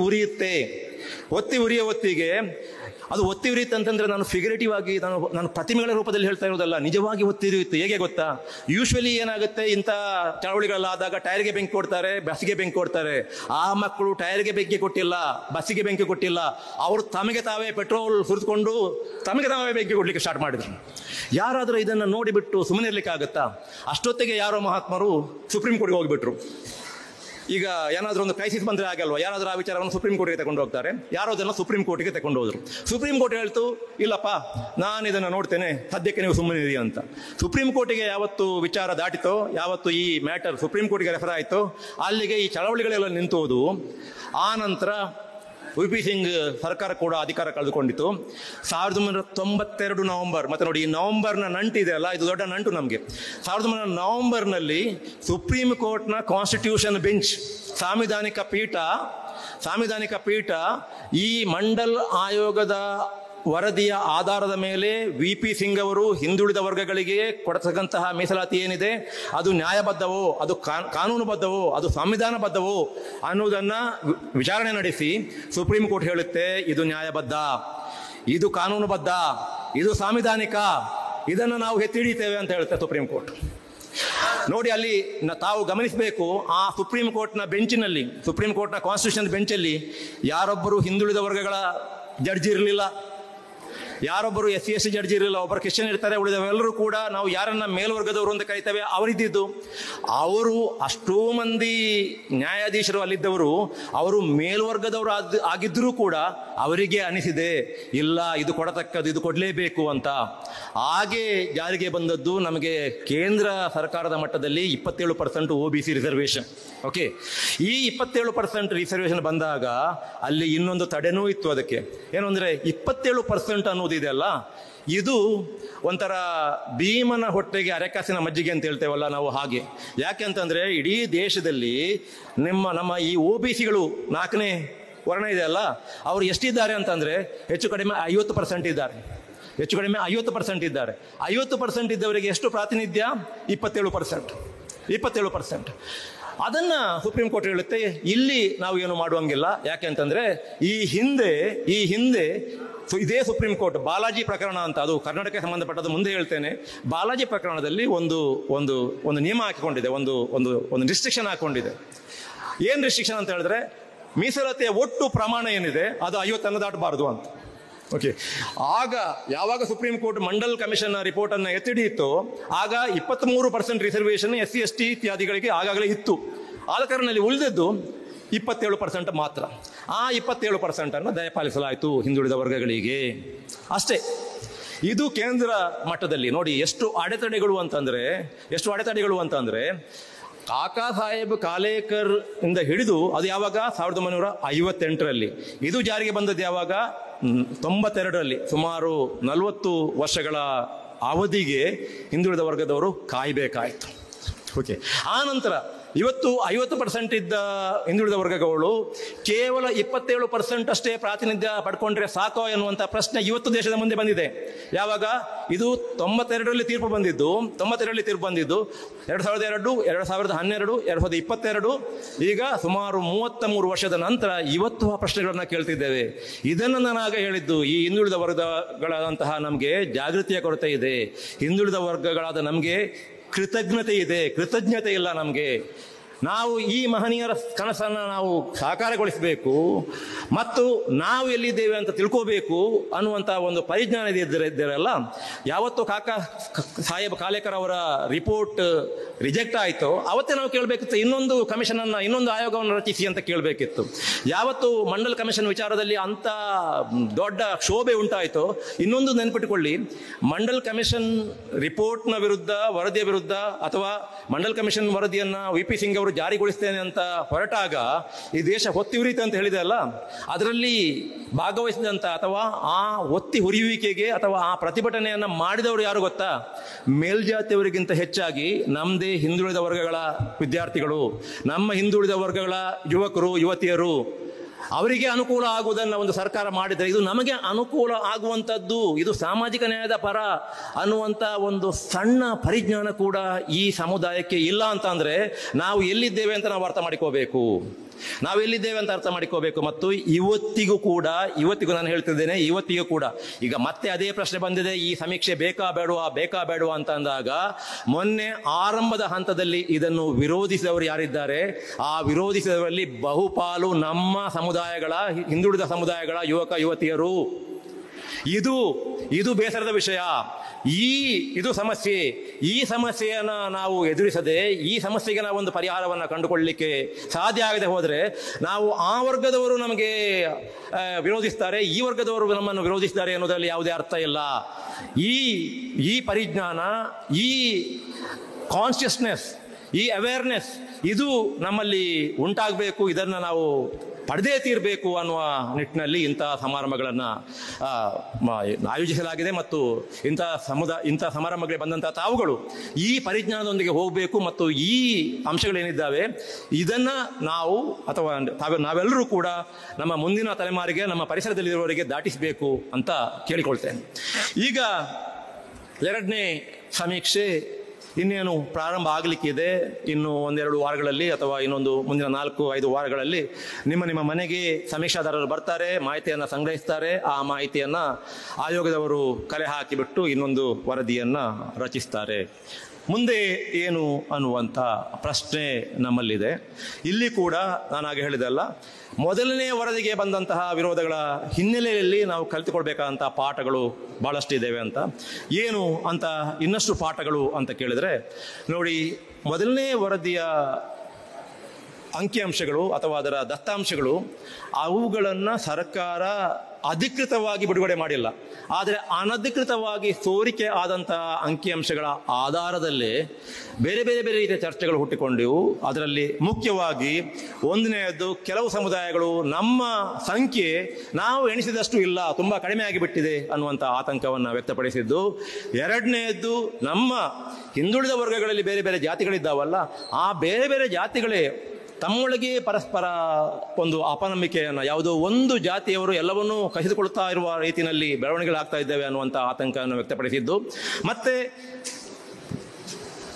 ಉರಿಯುವ ಹೊತ್ತಿಗೆ ಅದು ಒತ್ತಿ ಉರಿಯಿತು ಅಂತಂದರೆ ನಾನು ಫಿಗರೇಟಿವ್ ಆಗಿ ನಾನು ಪ್ರತಿಮೆಗಳ ರೂಪದಲ್ಲಿ ಹೇಳ್ತಾ ಇರೋದಲ್ಲ, ನಿಜವಾಗಿ ಒತ್ತಿ ಉರಿಯಿತು. ಹೇಗೆ ಗೊತ್ತಾ? ಯೂಶ್ವಲಿ ಏನಾಗುತ್ತೆ, ಇಂಥ ಚಳವಳಿಗಳಾದಾಗ ಟೈರ್ಗೆ ಬೆಂಕಿ ಕೊಡ್ತಾರೆ, ಬಸ್ಸಿಗೆ ಬೆಂಕಿ ಕೊಡ್ತಾರೆ. ಆ ಮಕ್ಕಳು ಟೈರ್ಗೆ ಬೆಂಕಿ ಕೊಟ್ಟಿಲ್ಲ, ಬಸ್ಸಿಗೆ ಬೆಂಕಿ ಕೊಟ್ಟಿಲ್ಲ, ಅವರು ತಮಗೆ ತಾವೇ ಪೆಟ್ರೋಲ್ ಸುರಿದುಕೊಂಡು ತಮಗೆ ತಾವೇ ಬೆಂಕಿ ಕೊಡಲಿಕ್ಕೆ ಸ್ಟಾರ್ಟ್ ಮಾಡಿದ್ರು. ಯಾರಾದರೂ ಇದನ್ನು ನೋಡಿಬಿಟ್ಟು ಸುಮ್ಮನೆ ಇರಲಿಕ್ಕೆ ಆಗುತ್ತಾ? ಅಷ್ಟೊತ್ತಿಗೆ ಯಾರೋ ಮಹಾತ್ಮರು ಸುಪ್ರೀಂ ಕೋರ್ಟ್ಗೆ ಹೋಗಿಬಿಟ್ರು. ಈಗ ಏನಾದರೂ ಒಂದು ಕ್ರೈಸಿಸ್ ಬಂದರೆ ಆಗಲ್ವಾ, ಯಾರಾದರೂ ಆ ವಿಚಾರವನ್ನು ಸುಪ್ರೀಂ ಕೋರ್ಟ್ಗೆ ತಗೊಂಡು ಹೋಗ್ತಾರೆ. ಯಾರೋ ಅದನ್ನು ಸುಪ್ರೀಂ ಕೋರ್ಟ್ಗೆ ತಗೊಂಡು ಹೋದ್ರು. ಸುಪ್ರೀಂ ಕೋರ್ಟ್ ಹೇಳ್ತು, ಇಲ್ಲಪ್ಪ ನಾನು ಇದನ್ನು ನೋಡ್ತೇನೆ, ಸದ್ಯಕ್ಕೆ ನೀವು ಸುಮ್ಮನೆ ಇರಿ ಅಂತ. ಸುಪ್ರೀಂ ಕೋರ್ಟಿಗೆ ಯಾವತ್ತು ವಿಚಾರ ದಾಟಿತೋ, ಯಾವತ್ತು ಈ ಮ್ಯಾಟರ್ ಸುಪ್ರೀಂ ಕೋರ್ಟ್ಗೆ ರೆಫರ್ ಆಯಿತು, ಅಲ್ಲಿಗೆ ಈ ಚಳವಳಿಗಳೆಲ್ಲ ನಿಂತುವುದು. ಆ ನಂತರ ವಿ.ಪಿ. ಸಿಂಗ್ ಸರ್ಕಾರ ಕೂಡ ಅಧಿಕಾರ ಕಳೆದುಕೊಂಡಿತು. 1992 ನವೆಂಬರ್, ಮತ್ತೆ ನೋಡಿ ಈ ನವೆಂಬರ್ನ ನಂಟಿದೆ ಅಲ್ಲ, ಇದು ದೊಡ್ಡ ನಂಟು ನಮಗೆ. 1992 ನವೆಂಬರ್ನಲ್ಲಿ ಸುಪ್ರೀಂ ಕೋರ್ಟ್ನ ಕಾನ್ಸ್ಟಿಟ್ಯೂಷನ್ ಬೆಂಚ್, ಸಾಂವಿಧಾನಿಕ ಪೀಠ ಈ ಮಂಡಲ್ ಆಯೋಗದ ವರದಿಯ ಆಧಾರದ ಮೇಲೆ ವಿ.ಪಿ. ಸಿಂಗ್ ಅವರು ಹಿಂದುಳಿದ ವರ್ಗಗಳಿಗೆ ಕೊಡತಕ್ಕಂತಹ ಮೀಸಲಾತಿ ಏನಿದೆ ಅದು ನ್ಯಾಯಬದ್ಧವೋ, ಅದು ಕಾನೂನುಬದ್ಧವೋ, ಅದು ಸಂವಿಧಾನಬದ್ಧವೋ ಅನ್ನೋದನ್ನು ವಿಚಾರಣೆ ನಡೆಸಿ ಸುಪ್ರೀಂ ಕೋರ್ಟ್ ಹೇಳುತ್ತೆ, ಇದು ನ್ಯಾಯಬದ್ಧ, ಇದು ಕಾನೂನುಬದ್ಧ, ಇದು ಸಾಂವಿಧಾನಿಕ, ಇದನ್ನು ನಾವು ಎತ್ತಿ ಹಿಡಿತೇವೆ ಅಂತ ಹೇಳುತ್ತೆ ಸುಪ್ರೀಂ ಕೋರ್ಟ್. ನೋಡಿ, ಅಲ್ಲಿ ತಾವು ಗಮನಿಸಬೇಕು, ಆ ಸುಪ್ರೀಂ ಕೋರ್ಟ್ನ ಬೆಂಚಿನಲ್ಲಿ, ಸುಪ್ರೀಂ ಕೋರ್ಟ್ನ ಕಾನ್ಸ್ಟಿಟ್ಯೂಷನ್ ಬೆಂಚಲ್ಲಿ ಯಾರೊಬ್ಬರು ಹಿಂದುಳಿದ ವರ್ಗಗಳ ಜಡ್ಜಿ ಇರಲಿಲ್ಲ, ಯಾರೊಬ್ಬರು SC ಜಡ್ಜಿ ಇರಲಿಲ್ಲ. ಒಬ್ಬರು ಕ್ರಿಶ್ಚಿಯನ್ ಇರ್ತಾರೆ, ಉಳಿದವೆಲ್ಲರೂ ಕೂಡ ನಾವು ಯಾರನ್ನ ಮೇಲ್ವರ್ಗದವರು ಅಂತ ಕರಿತೇವೆ ಅವರಿದ್ದಿದ್ದು. ಅವರು ಅಷ್ಟೋ ಮಂದಿ ನ್ಯಾಯಾಧೀಶರು ಅಲ್ಲಿದ್ದವರು, ಅವರು ಮೇಲ್ವರ್ಗದವರು ಆಗಿದ್ದರೂ ಕೂಡ ಅವರಿಗೆ ಅನಿಸಿದೆ, ಇಲ್ಲ ಇದು ಕೊಡತಕ್ಕದ್ದು, ಇದು ಕೊಡಲೇಬೇಕು ಅಂತ. ಹಾಗೆ ಜಾರಿಗೆ ಬಂದದ್ದು ನಮಗೆ ಕೇಂದ್ರ ಸರ್ಕಾರದ ಮಟ್ಟದಲ್ಲಿ 27% OBC ರಿಸರ್ವೇಷನ್. ಓಕೆ, ಈ 27% ರಿಸರ್ವೇಷನ್ ಬಂದಾಗ ಅಲ್ಲಿ ಇನ್ನೊಂದು ತಡೆನೂ ಇತ್ತು ಅದಕ್ಕೆ. ಏನು ಅಂದರೆ 27% ಅನ್ನೋದಿದೆ ಅಲ್ಲ, ಇದು ಒಂಥರ ಭೀಮನ ಹೊಟ್ಟೆಗೆ ಅರೆಕಾಸಿನ ಮಜ್ಜಿಗೆ ಅಂತ ಹೇಳ್ತೇವಲ್ಲ ನಾವು, ಹಾಗೆ. ಯಾಕೆ ಅಂತಂದರೆ ಇಡೀ ದೇಶದಲ್ಲಿ ನಮ್ಮ ಈ OBCಗಳು 4ನೇ ವರ್ಣ ಇದೆ ಅಲ್ಲ, ಅವರು ಎಷ್ಟಿದ್ದಾರೆ ಅಂತಂದರೆ ಹೆಚ್ಚು ಕಡಿಮೆ 50% ಇದ್ದಾರೆ. 50% ಇದ್ದವರಿಗೆ ಎಷ್ಟು ಪ್ರಾತಿನಿಧ್ಯ? 27%. ಅದನ್ನು ಸುಪ್ರೀಂ ಕೋರ್ಟ್ ಹೇಳುತ್ತೆ, ಇಲ್ಲಿ ನಾವು ಏನು ಮಾಡುವಂಗಿಲ್ಲ. ಯಾಕೆ ಅಂತಂದರೆ ಈ ಹಿಂದೆ ಇದೇ ಸುಪ್ರೀಂ ಕೋರ್ಟ್ ಬಾಲಾಜಿ ಪ್ರಕರಣ ಅಂತ, ಅದು ಕರ್ನಾಟಕಕ್ಕೆ ಸಂಬಂಧಪಟ್ಟದ್ದು, ಮುಂದೆ ಹೇಳ್ತೇನೆ. ಬಾಲಾಜಿ ಪ್ರಕರಣದಲ್ಲಿ ಒಂದು ನಿಯಮ ಹಾಕಿಕೊಂಡಿದೆ, ಒಂದು ರಿಸ್ಟ್ರಿಕ್ಷನ್ ಹಾಕೊಂಡಿದೆ. ಏನು ರಿಸ್ಟ್ರಿಕ್ಷನ್ ಅಂತ ಹೇಳಿದ್ರೆ, ಮೀಸಲಾತಿಯ ಒಟ್ಟು ಪ್ರಮಾಣ ಏನಿದೆ ಅದು 50 ದಾಟಬಾರದು ಅಂತ. ಓಕೆ, ಯಾವಾಗ supreme court Mandal commission report ಅನ್ನು ಎತ್ತಿಡಿಯಿತು, ಆಗ 23% ರಿಸರ್ವೇಷನ್ SC ST ಇತ್ಯಾದಿಗಳಿಗೆ ಆಗಾಗಲೇ ಇತ್ತು. ಆದ ಕಾರಣದಲ್ಲಿ ಉಳಿದದ್ದು 27% ಮಾತ್ರ. ಆ 27% ಅನ್ನು ದಯಪಾಲಿಸಲಾಯಿತು ಹಿಂದುಳಿದ ವರ್ಗಗಳಿಗೆ ಅಷ್ಟೇ. ಇದು ಕೇಂದ್ರ ಮಟ್ಟದಲ್ಲಿ ನೋಡಿ ಎಷ್ಟು ಅಡೆತಡೆಗಳು ಅಂತಂದ್ರೆ ಕಾಕಾ ಸಾಹೇಬ್ ಕಾಲೇಕರ್ ಇಂದ ಹಿಡಿದು ಅದು ಯಾವಾಗ 1958ರಲ್ಲಿ, ಇದು ಜಾರಿಗೆ ಬಂದದ್ದು ಯಾವಾಗ 92ರಲ್ಲಿ. ಸುಮಾರು 40 ವರ್ಷಗಳ ಅವಧಿಗೆ ಹಿಂದುಳಿದ ವರ್ಗದವರು ಕಾಯಬೇಕಾಯಿತು. ಓಕೆ, ಆ ನಂತರ ಇವತ್ತು 50% ಇದ್ದ ಹಿಂದುಳಿದ ವರ್ಗಗಳು ಕೇವಲ 27% ಅಷ್ಟೇ ಪ್ರಾತಿನಿಧ್ಯ ಪಡ್ಕೊಂಡ್ರೆ ಸಾಕೋ ಎನ್ನುವಂಥ ಪ್ರಶ್ನೆ ಇವತ್ತು ದೇಶದ ಮುಂದೆ ಬಂದಿದೆ. ಯಾವಾಗ? ಇದು 92ರಲ್ಲಿ ತೀರ್ಪು ಬಂದಿದ್ದು 2002, 2012, 2022, ಈಗ ಸುಮಾರು 33 ವರ್ಷದ ನಂತರ ಇವತ್ತು ಆ ಪ್ರಶ್ನೆಗಳನ್ನ ಕೇಳ್ತಿದ್ದೇವೆ. ಇದನ್ನು ನಾನಾಗ ಹೇಳಿದ್ದು, ಈ ಹಿಂದುಳಿದ ವರ್ಗಗಳಾದಂತಹ ನಮಗೆ ಜಾಗೃತಿಯ ಕೊರತೆ ಇದೆ, ಹಿಂದುಳಿದ ವರ್ಗಗಳಾದ ನಮಗೆ ಕೃತಜ್ಞತೆ ಇಲ್ಲ ನಮಗೆ. ನಾವು ಈ ಮಹನೀಯರ ಕನಸನ್ನು ನಾವು ಸಾಕಾರಗೊಳಿಸಬೇಕು ಮತ್ತು ನಾವು ಎಲ್ಲಿದ್ದೇವೆ ಅಂತ ತಿಳ್ಕೋಬೇಕು ಅನ್ನುವಂಥ ಒಂದು ಪರಿಜ್ಞಾನ ಇದ್ದರಲ್ಲ. ಯಾವತ್ತು ಕಾಕಾ ಸಾಹೇಬ್ ಕಾಲೇಕರ್ ಅವರ ರಿಪೋರ್ಟ್ ರಿಜೆಕ್ಟ್ ಆಯಿತು ಅವತ್ತೇ ನಾವು ಕೇಳಬೇಕಿತ್ತು, ಇನ್ನೊಂದು ಆಯೋಗವನ್ನು ರಚಿಸಿ ಅಂತ ಕೇಳಬೇಕಿತ್ತು. ಯಾವತ್ತು ಮಂಡಲ್ ಕಮಿಷನ್ ವಿಚಾರದಲ್ಲಿ ಅಂಥ ದೊಡ್ಡ ಕ್ಷೋಭೆ ಉಂಟಾಯಿತು, ಇನ್ನೊಂದು ನೆನಪಿಟ್ಟುಕೊಳ್ಳಿ, ಮಂಡಲ್ ಕಮಿಷನ್ ರಿಪೋರ್ಟ್ನ ವಿರುದ್ಧ, ವರದಿಯ ವಿರುದ್ಧ, ಅಥವಾ ಮಂಡಲ್ ಕಮಿಷನ್ ವರದಿಯನ್ನು ವಿ.ಪಿ. ಸಿಂಗ್ ಅವರು ಜಾರಿಗೊಳಿಸ್ತೇನೆ ಅಂತ ಹೊರಟಾಗ ಈ ದೇಶ ಹೊತ್ತಿ ಉರಿತು ಅಂತ ಹೇಳಿದೆ ಅಲ್ಲ, ಅದರಲ್ಲಿ ಭಾಗವಹಿಸಿದಂಥ ಅಥವಾ ಆ ಒತ್ತಿ ಹುರಿಯುವಿಕೆಗೆ ಅಥವಾ ಆ ಪ್ರತಿಭಟನೆಯನ್ನು ಮಾಡಿದವರು ಯಾರು ಗೊತ್ತಾ? ಮೇಲ್ಜಾತಿಯವರಿಗಿಂತ ಹೆಚ್ಚಾಗಿ ನಮ್ಮದೇ ಹಿಂದುಳಿದ ವರ್ಗಗಳ ವಿದ್ಯಾರ್ಥಿಗಳು, ನಮ್ಮ ಹಿಂದುಳಿದ ವರ್ಗಗಳ ಯುವಕರು ಯುವತಿಯರು. ಅವರಿಗೆ ಅನುಕೂಲ ಆಗುವುದನ್ನು ಒಂದು ಸರ್ಕಾರ ಮಾಡಿದರೆ ಇದು ನಮಗೆ ಅನುಕೂಲ ಆಗುವಂಥದ್ದು, ಇದು ಸಾಮಾಜಿಕ ನ್ಯಾಯದ ಪರ ಅನ್ನುವಂಥ ಒಂದು ಸಣ್ಣ ಪರಿಜ್ಞಾನ ಕೂಡ ಈ ಸಮುದಾಯಕ್ಕೆ ಇಲ್ಲ ಅಂತ ಅಂದರೆ ನಾವು ಎಲ್ಲಿದ್ದೇವೆ ಅಂತ ನಾವು ಅರ್ಥ ಮಾಡಿಕೋಬೇಕು. ನಾವೆಲ್ಲಿದ್ದೇವೆ ಅಂತ ಅರ್ಥ ಮಾಡಿಕೋಬೇಕು. ಮತ್ತು ಇವತ್ತಿಗೂ ನಾನು ಹೇಳ್ತಿದ್ದೇನೆ, ಇವತ್ತಿಗೂ ಕೂಡ ಈಗ ಮತ್ತೆ ಅದೇ ಪ್ರಶ್ನೆ ಬಂದಿದೆ, ಈ ಸಮೀಕ್ಷೆ ಬೇಕಾ ಬೇಡವಾ ಅಂತ ಅಂದಾಗ, ಮೊನ್ನೆ ಆರಂಭದ ಹಂತದಲ್ಲಿ ಇದನ್ನು ವಿರೋಧಿಸಿದವರು ಯಾರಿದ್ದಾರೆ, ಆ ವಿರೋಧಿಸಿದವರಲ್ಲಿ ಬಹುಪಾಲು ನಮ್ಮ ಸಮುದಾಯಗಳ, ಹಿಂದುಳಿದ ಸಮುದಾಯಗಳ ಯುವಕ ಯುವತಿಯರು. ಇದು ಬೇಸರದ ವಿಷಯ. ಇದು ಸಮಸ್ಯೆ. ಈ ಸಮಸ್ಯೆಯನ್ನು ನಾವು ಎದುರಿಸದೆ, ಈ ಸಮಸ್ಯೆಗೆ ನಾವು ಒಂದು ಪರಿಹಾರವನ್ನು ಕಂಡುಕೊಳ್ಳಲಿಕ್ಕೆ ಸಾಧ್ಯ ಆಗದೆ ಹೋದರೆ, ನಾವು ಆ ವರ್ಗದವರು ನಮಗೆ ವಿರೋಧಿಸ್ತಾರೆ, ಈ ವರ್ಗದವರು ನಮ್ಮನ್ನು ವಿರೋಧಿಸ್ತಾರೆ ಅನ್ನೋದರಲ್ಲಿ ಯಾವುದೇ ಅರ್ಥ ಇಲ್ಲ. ಈ ಪರಿಜ್ಞಾನ, ಈ ಕಾನ್ಷಿಯಸ್ನೆಸ್, ಈ ಅವೇರ್ನೆಸ್ ಇದು ನಮ್ಮಲ್ಲಿ ಉಂಟಾಗಬೇಕು. ಇದನ್ನು ನಾವು ಪಡೆದೇ ತೀರಬೇಕು ಅನ್ನುವ ನಿಟ್ಟಿನಲ್ಲಿ ಇಂಥ ಸಮಾರಂಭಗಳನ್ನು ಆಯೋಜಿಸಲಾಗಿದೆ. ಮತ್ತು ಇಂಥ ಸಮಾರಂಭಗಳಿಗೆ ಬಂದಂಥ ತಾವುಗಳು ಈ ಪರಿಜ್ಞಾನದೊಂದಿಗೆ ಹೋಗಬೇಕು. ಮತ್ತು ಈ ಅಂಶಗಳೇನಿದ್ದಾವೆ ಇದನ್ನು ನಾವು ಅಥವಾ ನಾವೆಲ್ಲರೂ ಕೂಡ ನಮ್ಮ ಮುಂದಿನ ತಲೆಮಾರಿಗೆ, ನಮ್ಮ ಪರಿಸರದಲ್ಲಿರುವವರಿಗೆ ದಾಟಿಸಬೇಕು ಅಂತ ಕೇಳಿಕೊಳ್ತೇನೆ. ಈಗ 2ನೇ ಸಮೀಕ್ಷೆ ಇನ್ನೇನು ಪ್ರಾರಂಭ ಆಗಲಿಕ್ಕಿದೆ. ಇನ್ನು 1-2 ವಾರಗಳಲ್ಲಿ ಅಥವಾ ಇನ್ನೊಂದು ಮುಂದಿನ 4-5 ವಾರಗಳಲ್ಲಿ ನಿಮ್ಮ ಮನೆಗೆ ಸಮೀಕ್ಷಾದಾರರು ಬರ್ತಾರೆ, ಮಾಹಿತಿಯನ್ನು ಸಂಗ್ರಹಿಸ್ತಾರೆ. ಆ ಮಾಹಿತಿಯನ್ನು ಆಯೋಗದವರು ಕಲೆ ಹಾಕಿಬಿಟ್ಟು ಇನ್ನೊಂದು ವರದಿಯನ್ನು ರಚಿಸ್ತಾರೆ. ಮುಂದೆ ಏನು ಅನ್ನುವಂಥ ಪ್ರಶ್ನೆ ನಮ್ಮಲ್ಲಿದೆ. ಇಲ್ಲಿ ಕೂಡ ನಾನಾಗ ಹೇಳಿದಲ್ಲ, ಮೊದಲನೇ ವರದಿಗೆ ಬಂದಂತಹ ವಿರೋಧಗಳ ಹಿನ್ನೆಲೆಯಲ್ಲಿ ನಾವು ಕಲಿತುಕೊಳ್ಬೇಕಾದಂಥ ಪಾಠಗಳು ಭಾಳಷ್ಟು ಇದ್ದೇವೆ ಅಂತ. ಏನು ಅಂತ ಇನ್ನಷ್ಟು ಪಾಠಗಳು ಅಂತ ಕೇಳಿದರೆ, ನೋಡಿ, ಮೊದಲನೇ ವರದಿಯ ಅಂಕಿಅಂಶಗಳು ಅಥವಾ ಅದರ ದತ್ತಾಂಶಗಳು, ಅವುಗಳನ್ನು ಸರ್ಕಾರ ಅಧಿಕೃತವಾಗಿ ಬಿಡುಗಡೆ ಮಾಡಿಲ್ಲ. ಆದರೆ ಅನಧಿಕೃತವಾಗಿ ಸೋರಿಕೆ ಆದಂತಹ ಅಂಕಿಅಂಶಗಳ ಆಧಾರದಲ್ಲೇ ಬೇರೆ ರೀತಿಯ ಚರ್ಚೆಗಳು ಹುಟ್ಟಿಕೊಂಡಿವು. ಅದರಲ್ಲಿ ಮುಖ್ಯವಾಗಿ 1ನೇದ್ದು, ಕೆಲವು ಸಮುದಾಯಗಳು ನಮ್ಮ ಸಂಖ್ಯೆ ನಾವು ಎಣಿಸಿದಷ್ಟು ಇಲ್ಲ, ತುಂಬ ಕಡಿಮೆ ಆಗಿಬಿಟ್ಟಿದೆ ಅನ್ನುವಂಥ ಆತಂಕವನ್ನು ವ್ಯಕ್ತಪಡಿಸಿದ್ದು. 2ನೇದ್ದು, ನಮ್ಮ ಹಿಂದುಳಿದ ವರ್ಗಗಳಲ್ಲಿ ಬೇರೆ ಜಾತಿಗಳಿದ್ದಾವಲ್ಲ, ಆ ಬೇರೆ ಜಾತಿಗಳೇ ತಮ್ಮೊಳಗೆ ಪರಸ್ಪರ ಒಂದು ಅಪನಂಬಿಕೆಯನ್ನು, ಯಾವುದೋ ಒಂದು ಜಾತಿಯವರು ಎಲ್ಲವನ್ನೂ ಕಸಿದುಕೊಳ್ತಾ ಇರುವ ರೀತಿಯಲ್ಲಿ ಬೆಳವಣಿಗೆಗಳಾಗ್ತಾ ಇದ್ದೇವೆ ಅನ್ನುವಂಥ ಆತಂಕವನ್ನು ವ್ಯಕ್ತಪಡಿಸಿದ್ದು. ಮತ್ತೆ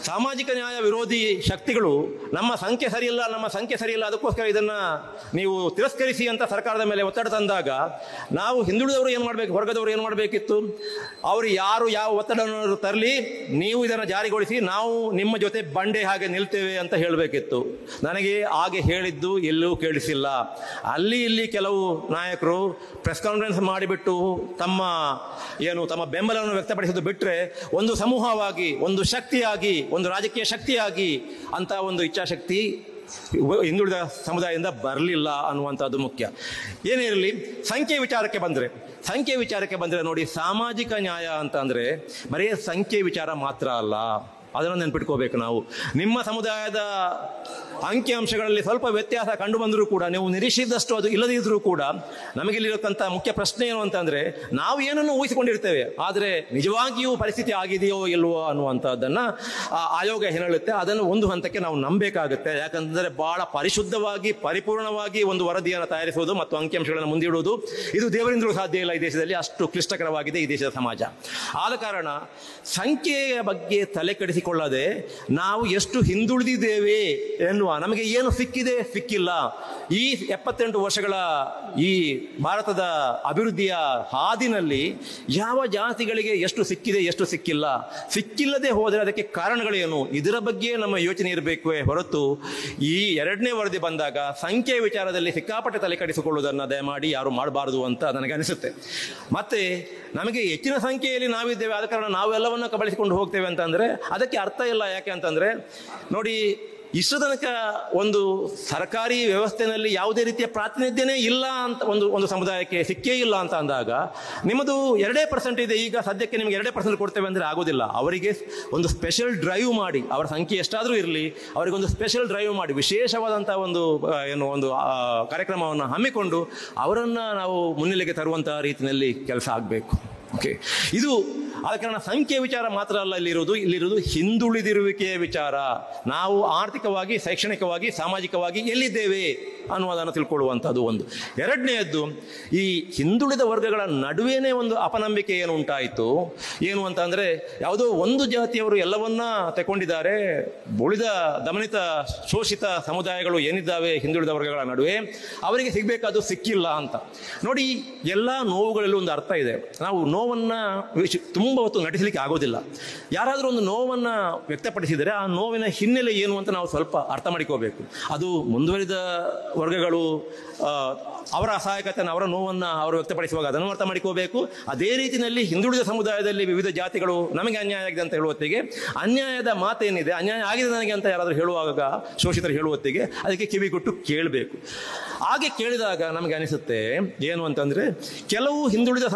ಸಾಮಾಜಿಕ ನ್ಯಾಯ ವಿರೋಧಿ ಶಕ್ತಿಗಳು ನಮ್ಮ ಸಂಖ್ಯೆ ಸರಿಯಿಲ್ಲ, ಅದಕ್ಕೋಸ್ಕರ ಇದನ್ನು ನೀವು ತಿರಸ್ಕರಿಸಿ ಅಂತ ಸರ್ಕಾರದ ಮೇಲೆ ಒತ್ತಡ ತಂದಾಗ, ನಾವು ಹಿಂದುಳಿದವರು ಏನು ಮಾಡಬೇಕು, ವರ್ಗದವರು ಏನು ಮಾಡಬೇಕಿತ್ತು, ಅವರು ಯಾವ ಒತ್ತಡವನ್ನು ತರಲಿ, ನೀವು ಇದನ್ನು ಜಾರಿಗೊಳಿಸಿ, ನಾವು ನಿಮ್ಮ ಜೊತೆ ಬಂಡೆ ಹಾಗೆ ನಿಲ್ತೇವೆ ಅಂತ ಹೇಳಬೇಕಿತ್ತು. ನನಗೆ ಹಾಗೆ ಹೇಳಿದ್ದು ಎಲ್ಲೂ ಕೇಳಿಸಿಲ್ಲ. ಅಲ್ಲಿ ಇಲ್ಲಿ ಕೆಲವು ನಾಯಕರು ಪ್ರೆಸ್ ಕಾನ್ಫರೆನ್ಸ್ ಮಾಡಿಬಿಟ್ಟು ತಮ್ಮ ಬೆಂಬಲವನ್ನು ವ್ಯಕ್ತಪಡಿಸೋದು ಬಿಟ್ಟರೆ, ಒಂದು ಸಮೂಹವಾಗಿ, ಒಂದು ಶಕ್ತಿಯಾಗಿ, ಒಂದು ರಾಜಕೀಯ ಶಕ್ತಿಯಾಗಿ ಅಂತ ಒಂದು ಇಚ್ಛಾಶಕ್ತಿ ಹಿಂದುಳಿದ ಸಮುದಾಯದಿಂದ ಬರಲಿಲ್ಲ ಅನ್ನುವಂಥದ್ದು ಮುಖ್ಯ. ಏನೇ ಇರಲಿ, ಸಂಖ್ಯೆ ವಿಚಾರಕ್ಕೆ ಬಂದರೆ ನೋಡಿ, ಸಾಮಾಜಿಕ ನ್ಯಾಯ ಅಂತ ಅಂದರೆ ಬರೀ ಸಂಖ್ಯೆ ವಿಚಾರ ಮಾತ್ರ ಅಲ್ಲ, ಅದನ್ನು ನೆನ್ಪಿಟ್ಕೋಬೇಕು ನಾವು. ನಿಮ್ಮ ಸಮುದಾಯದ ಅಂಕಿಅಂಶಗಳಲ್ಲಿ ಸ್ವಲ್ಪ ವ್ಯತ್ಯಾಸ ಕಂಡು ಬಂದರೂ ಕೂಡ, ನೀವು ನಿರೀಕ್ಷಿಸಿದಷ್ಟು ಅದು ಇಲ್ಲದಿದ್ದರೂ ಕೂಡ, ನಮಗಿಲ್ಲಿರತಕ್ಕಂಥ ಮುಖ್ಯ ಪ್ರಶ್ನೆ ಏನು ಅಂತಂದರೆ, ನಾವು ಏನನ್ನು ಊಹಿಸಿಕೊಂಡಿರ್ತೇವೆ, ಆದರೆ ನಿಜವಾಗಿಯೂ ಪರಿಸ್ಥಿತಿ ಆಗಿದೆಯೋ ಇಲ್ವೋ ಅನ್ನುವಂಥದ್ದನ್ನು ಆಯೋಗ ಹೇಳುತ್ತೆ. ಅದನ್ನು ಒಂದು ಹಂತಕ್ಕೆ ನಾವು ನಂಬಬೇಕಾಗುತ್ತೆ. ಯಾಕಂದರೆ ಭಾಳ ಪರಿಶುದ್ಧವಾಗಿ, ಪರಿಪೂರ್ಣವಾಗಿ ಒಂದು ವರದಿಯನ್ನು ತಯಾರಿಸುವುದು ಮತ್ತು ಅಂಕಿಅಂಶಗಳನ್ನು ಮುಂದಿಡುವುದು ಇದು ದೇವರಿಂದಲೂ ಸಾಧ್ಯ ಇಲ್ಲ. ಈ ದೇಶದಲ್ಲಿ ಅಷ್ಟು ಕ್ಲಿಷ್ಟಕರವಾಗಿದೆ ಈ ದೇಶದ ಸಮಾಜ. ಆದ ಕಾರಣ ಸಂಖ್ಯೆಯ ಬಗ್ಗೆ ತಲೆ ಕೆಡಿಸಿಕೊಳ್ಳದೆ, ನಾವು ಎಷ್ಟು ಹಿಂದುಳಿದಿದ್ದೇವೆ ಎನ್ನುವ, ನಮಗೆ ಏನು ಸಿಕ್ಕಿಲ್ಲ, ಈ 78 ವರ್ಷಗಳ ಈ ಭಾರತದ ಅಭಿವೃದ್ಧಿಯ ಹಾದಿನಲ್ಲಿ ಯಾವ ಜಾತಿಗಳಿಗೆ ಎಷ್ಟು ಸಿಕ್ಕಿದೆ, ಎಷ್ಟು ಸಿಕ್ಕಿಲ್ಲದೆ ಹೋದರೆ ಅದಕ್ಕೆ ಕಾರಣಗಳೇನು, ಇದರ ಬಗ್ಗೆ ನಮ್ಮ ಯೋಚನೆ ಇರಬೇಕು ಹೊರತು ಈ 2ನೇ ವರದಿ ಬಂದಾಗ ಸಂಖ್ಯೆಯ ವಿಚಾರದಲ್ಲಿ ಸಿಕ್ಕಾಪಟ್ಟೆ ತಲೆ ಕೆಡಿಸಿಕೊಳ್ಳುವುದನ್ನು ದಯಮಾಡಿ ಯಾರು ಮಾಡಬಾರದು ಅಂತ ನನಗೆ ಅನಿಸುತ್ತೆ. ಮತ್ತೆ ನಮಗೆ ಹೆಚ್ಚಿನ ಸಂಖ್ಯೆಯಲ್ಲಿ ನಾವಿದ್ದೇವೆ, ಆದ ಕಾರಣ ನಾವೆಲ್ಲವನ್ನ ಕಬಳಿಸಿಕೊಂಡು ಹೋಗ್ತೇವೆ ಅಂತಂದರೆ ಅದಕ್ಕೆ ಅರ್ಥ ಇಲ್ಲ. ಯಾಕೆ ಅಂತಂದರೆ ನೋಡಿ, ಇಷ್ಟು ತನಕ ಒಂದು ಸರ್ಕಾರಿ ವ್ಯವಸ್ಥೆಯಲ್ಲಿ ಯಾವುದೇ ರೀತಿಯ ಪ್ರಾತಿನಿಧ್ಯನೇ ಇಲ್ಲ ಅಂತ ಒಂದು ಸಮುದಾಯಕ್ಕೆ ಸಿಕ್ಕೇ ಇಲ್ಲ ಅಂತ ಅಂದಾಗ, ನಿಮ್ಮದು 2% ಇದೆ, ಈಗ ಸದ್ಯಕ್ಕೆ ನಿಮಗೆ 2% ಕೊಡ್ತೇವೆ ಅಂದರೆ ಆಗೋದಿಲ್ಲ. ಅವರಿಗೆ ಒಂದು ಸ್ಪೆಷಲ್ ಡ್ರೈವ್ ಮಾಡಿ, ಅವರ ಸಂಖ್ಯೆ ಎಷ್ಟಾದರೂ ಇರಲಿ, ಅವರಿಗೊಂದು ಸ್ಪೆಷಲ್ ಡ್ರೈವ್ ಮಾಡಿ, ವಿಶೇಷವಾದಂಥ ಒಂದು ಕಾರ್ಯಕ್ರಮವನ್ನು ಹಮ್ಮಿಕೊಂಡು ಅವರನ್ನು ನಾವು ಮುನ್ನೆಲೆಗೆ ತರುವಂಥ ರೀತಿಯಲ್ಲಿ ಕೆಲಸ ಆಗಬೇಕು. ಓಕೆ, ಇದು ಆದ ಕಾರಣ ಸಂಖ್ಯೆಯ ವಿಚಾರ ಮಾತ್ರ ಅಲ್ಲ ಇಲ್ಲಿರುವುದು ಹಿಂದುಳಿದಿರುವಿಕೆಯ ವಿಚಾರ. ನಾವು ಆರ್ಥಿಕವಾಗಿ, ಶೈಕ್ಷಣಿಕವಾಗಿ, ಸಾಮಾಜಿಕವಾಗಿ ಎಲ್ಲಿದ್ದೇವೆ ಅನ್ನುವುದನ್ನು ತಿಳ್ಕೊಳ್ಳುವಂಥದ್ದು ಒಂದು. ಎರಡನೆಯದ್ದು, ಈ ಹಿಂದುಳಿದ ವರ್ಗಗಳ ನಡುವೆನೇ ಒಂದು ಅಪನಂಬಿಕೆ ಏನು ಉಂಟಾಯಿತು ಏನು ಅಂತ ಅಂದರೆ, ಯಾವುದೋ ಒಂದು ಜಾತಿಯವರು ಎಲ್ಲವನ್ನ ತಗೊಂಡಿದ್ದಾರೆ, ಉಳಿದ ದಮನಿತ ಶೋಷಿತ ಸಮುದಾಯಗಳು ಏನಿದ್ದಾವೆ ಹಿಂದುಳಿದ ವರ್ಗಗಳ ನಡುವೆ ಅವರಿಗೆ ಸಿಗಬೇಕಾದ್ದು ಸಿಕ್ಕಿಲ್ಲ ಅಂತ. ನೋಡಿ, ಎಲ್ಲ ನೋವುಗಳಲ್ಲೂ ಒಂದು ಅರ್ಥ ಇದೆ. ನಾವು ನೋವನ್ನ ತುಂಬ ಹೊತ್ತು ನಟಿಸಲಿಕ್ಕೆ ಆಗೋದಿಲ್ಲ. ಯಾರಾದರೂ ಒಂದು ನೋವನ್ನು ವ್ಯಕ್ತಪಡಿಸಿದರೆ ಆ ನೋವಿನ ಹಿನ್ನೆಲೆ ಏನು ಅಂತ ನಾವು ಸ್ವಲ್ಪ ಅರ್ಥ ಮಾಡಿಕೋಬೇಕು. ಅದು ಮುಂದುವರಿದ ವರ್ಗಗಳು ಅವರ ಅಸಹಾಯಕತೆಯನ್ನು, ಅವರ ನೋವನ್ನು ಅವರು ವ್ಯಕ್ತಪಡಿಸುವಾಗ ಅದನ್ನು ಅರ್ಥ ಮಾಡಿಕೋಬೇಕು. ಅದೇ ರೀತಿಯಲ್ಲಿ ಹಿಂದುಳಿದ ಸಮುದಾಯದಲ್ಲಿ ವಿವಿಧ ಜಾತಿಗಳು ನಮಗೆ ಅನ್ಯಾಯ ಆಗಿದೆ ಅಂತ ಹೇಳುವತ್ತಿಗೆ, ಅನ್ಯಾಯದ ಮಾತೇನಿದೆ, ಅನ್ಯಾಯ ಆಗಿದೆ ನನಗೆ ಅಂತ ಯಾರಾದರೂ ಹೇಳುವಾಗ, ಶೋಷಿತರು ಹೇಳುವತ್ತಿಗೆ ಅದಕ್ಕೆ ಕಿವಿಗೊಟ್ಟು ಕೇಳಬೇಕು. ಹಾಗೆ ಕೇಳಿದಾಗ ನಮಗೆ ಅನಿಸುತ್ತೆ ಏನು ಅಂತಂದರೆ, ಕೆಲವು ಹಿಂದುಳಿದ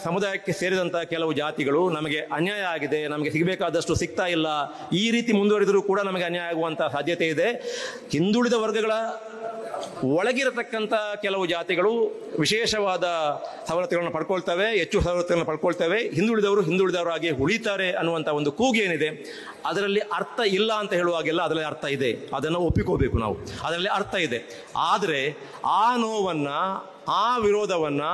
ಸಮುದಾಯಕ್ಕೆ ಸೇರಿದಂಥ ಕೆಲವು ಜಾತಿಗಳು ನಮಗೆ ಅನ್ಯಾಯ ಆಗಿದೆ, ನಮಗೆ ಸಿಗಬೇಕಾದಷ್ಟು ಸಿಗ್ತಾ ಇಲ್ಲ, ಈ ರೀತಿ ಮುಂದುವರಿದರೂ ಕೂಡ ನಮಗೆ ಅನ್ಯಾಯ ಆಗುವಂಥ ಸಾಧ್ಯತೆ ಇದೆ. ಹಿಂದುಳಿದ ವರ್ಗಗಳ ಒಳಗಿರತಕ್ಕಂಥ ಕೆಲವು ಜಾತಿಗಳು ವಿಶೇಷವಾದ ಸವಲತ್ತುಗಳನ್ನು ಪಡ್ಕೊಳ್ತವೆ, ಹೆಚ್ಚು ಸವಲತ್ತುಗಳನ್ನು ಪಡ್ಕೊಳ್ತವೆ, ಹಿಂದುಳಿದವರಾಗಿ ಉಳಿತಾರೆ ಅನ್ನುವಂಥ ಒಂದು ಕೂಗು ಏನಿದೆ, ಅದರಲ್ಲಿ ಅರ್ಥ ಇಲ್ಲ ಅಂತ ಹೇಳುವಾಗೆಲ್ಲ ಅದರಲ್ಲಿ ಅರ್ಥ ಇದೆ, ಅದನ್ನು ಒಪ್ಪಿಕೋಬೇಕು ನಾವು, ಅದರಲ್ಲಿ ಅರ್ಥ ಇದೆ. ಆದರೆ ಆ ನೋವನ್ನು, ಆ ವಿರೋಧವನ್ನು,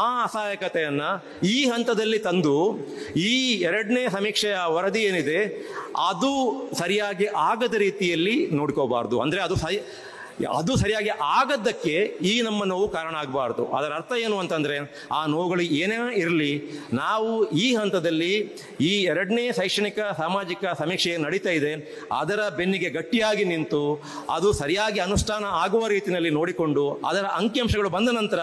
ಆ ಅಸಹಾಯಕತೆಯನ್ನು ಈ ಹಂತದಲ್ಲಿ ತಂದು ಈ ಎರಡನೇ ಸಮೀಕ್ಷೆಯ ವರದಿ ಏನಿದೆ ಅದು ಸರಿಯಾಗಿ ಆಗದ ರೀತಿಯಲ್ಲಿ ನೋಡ್ಕೋಬಾರ್ದು. ಅಂದರೆ ಅದು ಸರಿಯಾಗಿ ಆಗದ್ದಕ್ಕೆ ಈ ನಮ್ಮ ನೋವು ಕಾರಣ ಆಗಬಾರ್ದು. ಅದರ ಅರ್ಥ ಏನು ಅಂತಂದರೆ, ಆ ನೋವುಗಳು ಏನೇ ಇರಲಿ, ನಾವು ಈ ಹಂತದಲ್ಲಿ ಈ ಎರಡನೇ ಶೈಕ್ಷಣಿಕ ಸಾಮಾಜಿಕ ಸಮೀಕ್ಷೆ ನಡೀತಾ ಇದೆ ಅದರ ಬೆನ್ನಿಗೆ ಗಟ್ಟಿಯಾಗಿ ನಿಂತು ಅದು ಸರಿಯಾಗಿ ಅನುಷ್ಠಾನ ಆಗುವ ರೀತಿಯಲ್ಲಿ ನೋಡಿಕೊಂಡು ಅದರ ಅಂಕಿಅಂಶಗಳು ಬಂದ ನಂತರ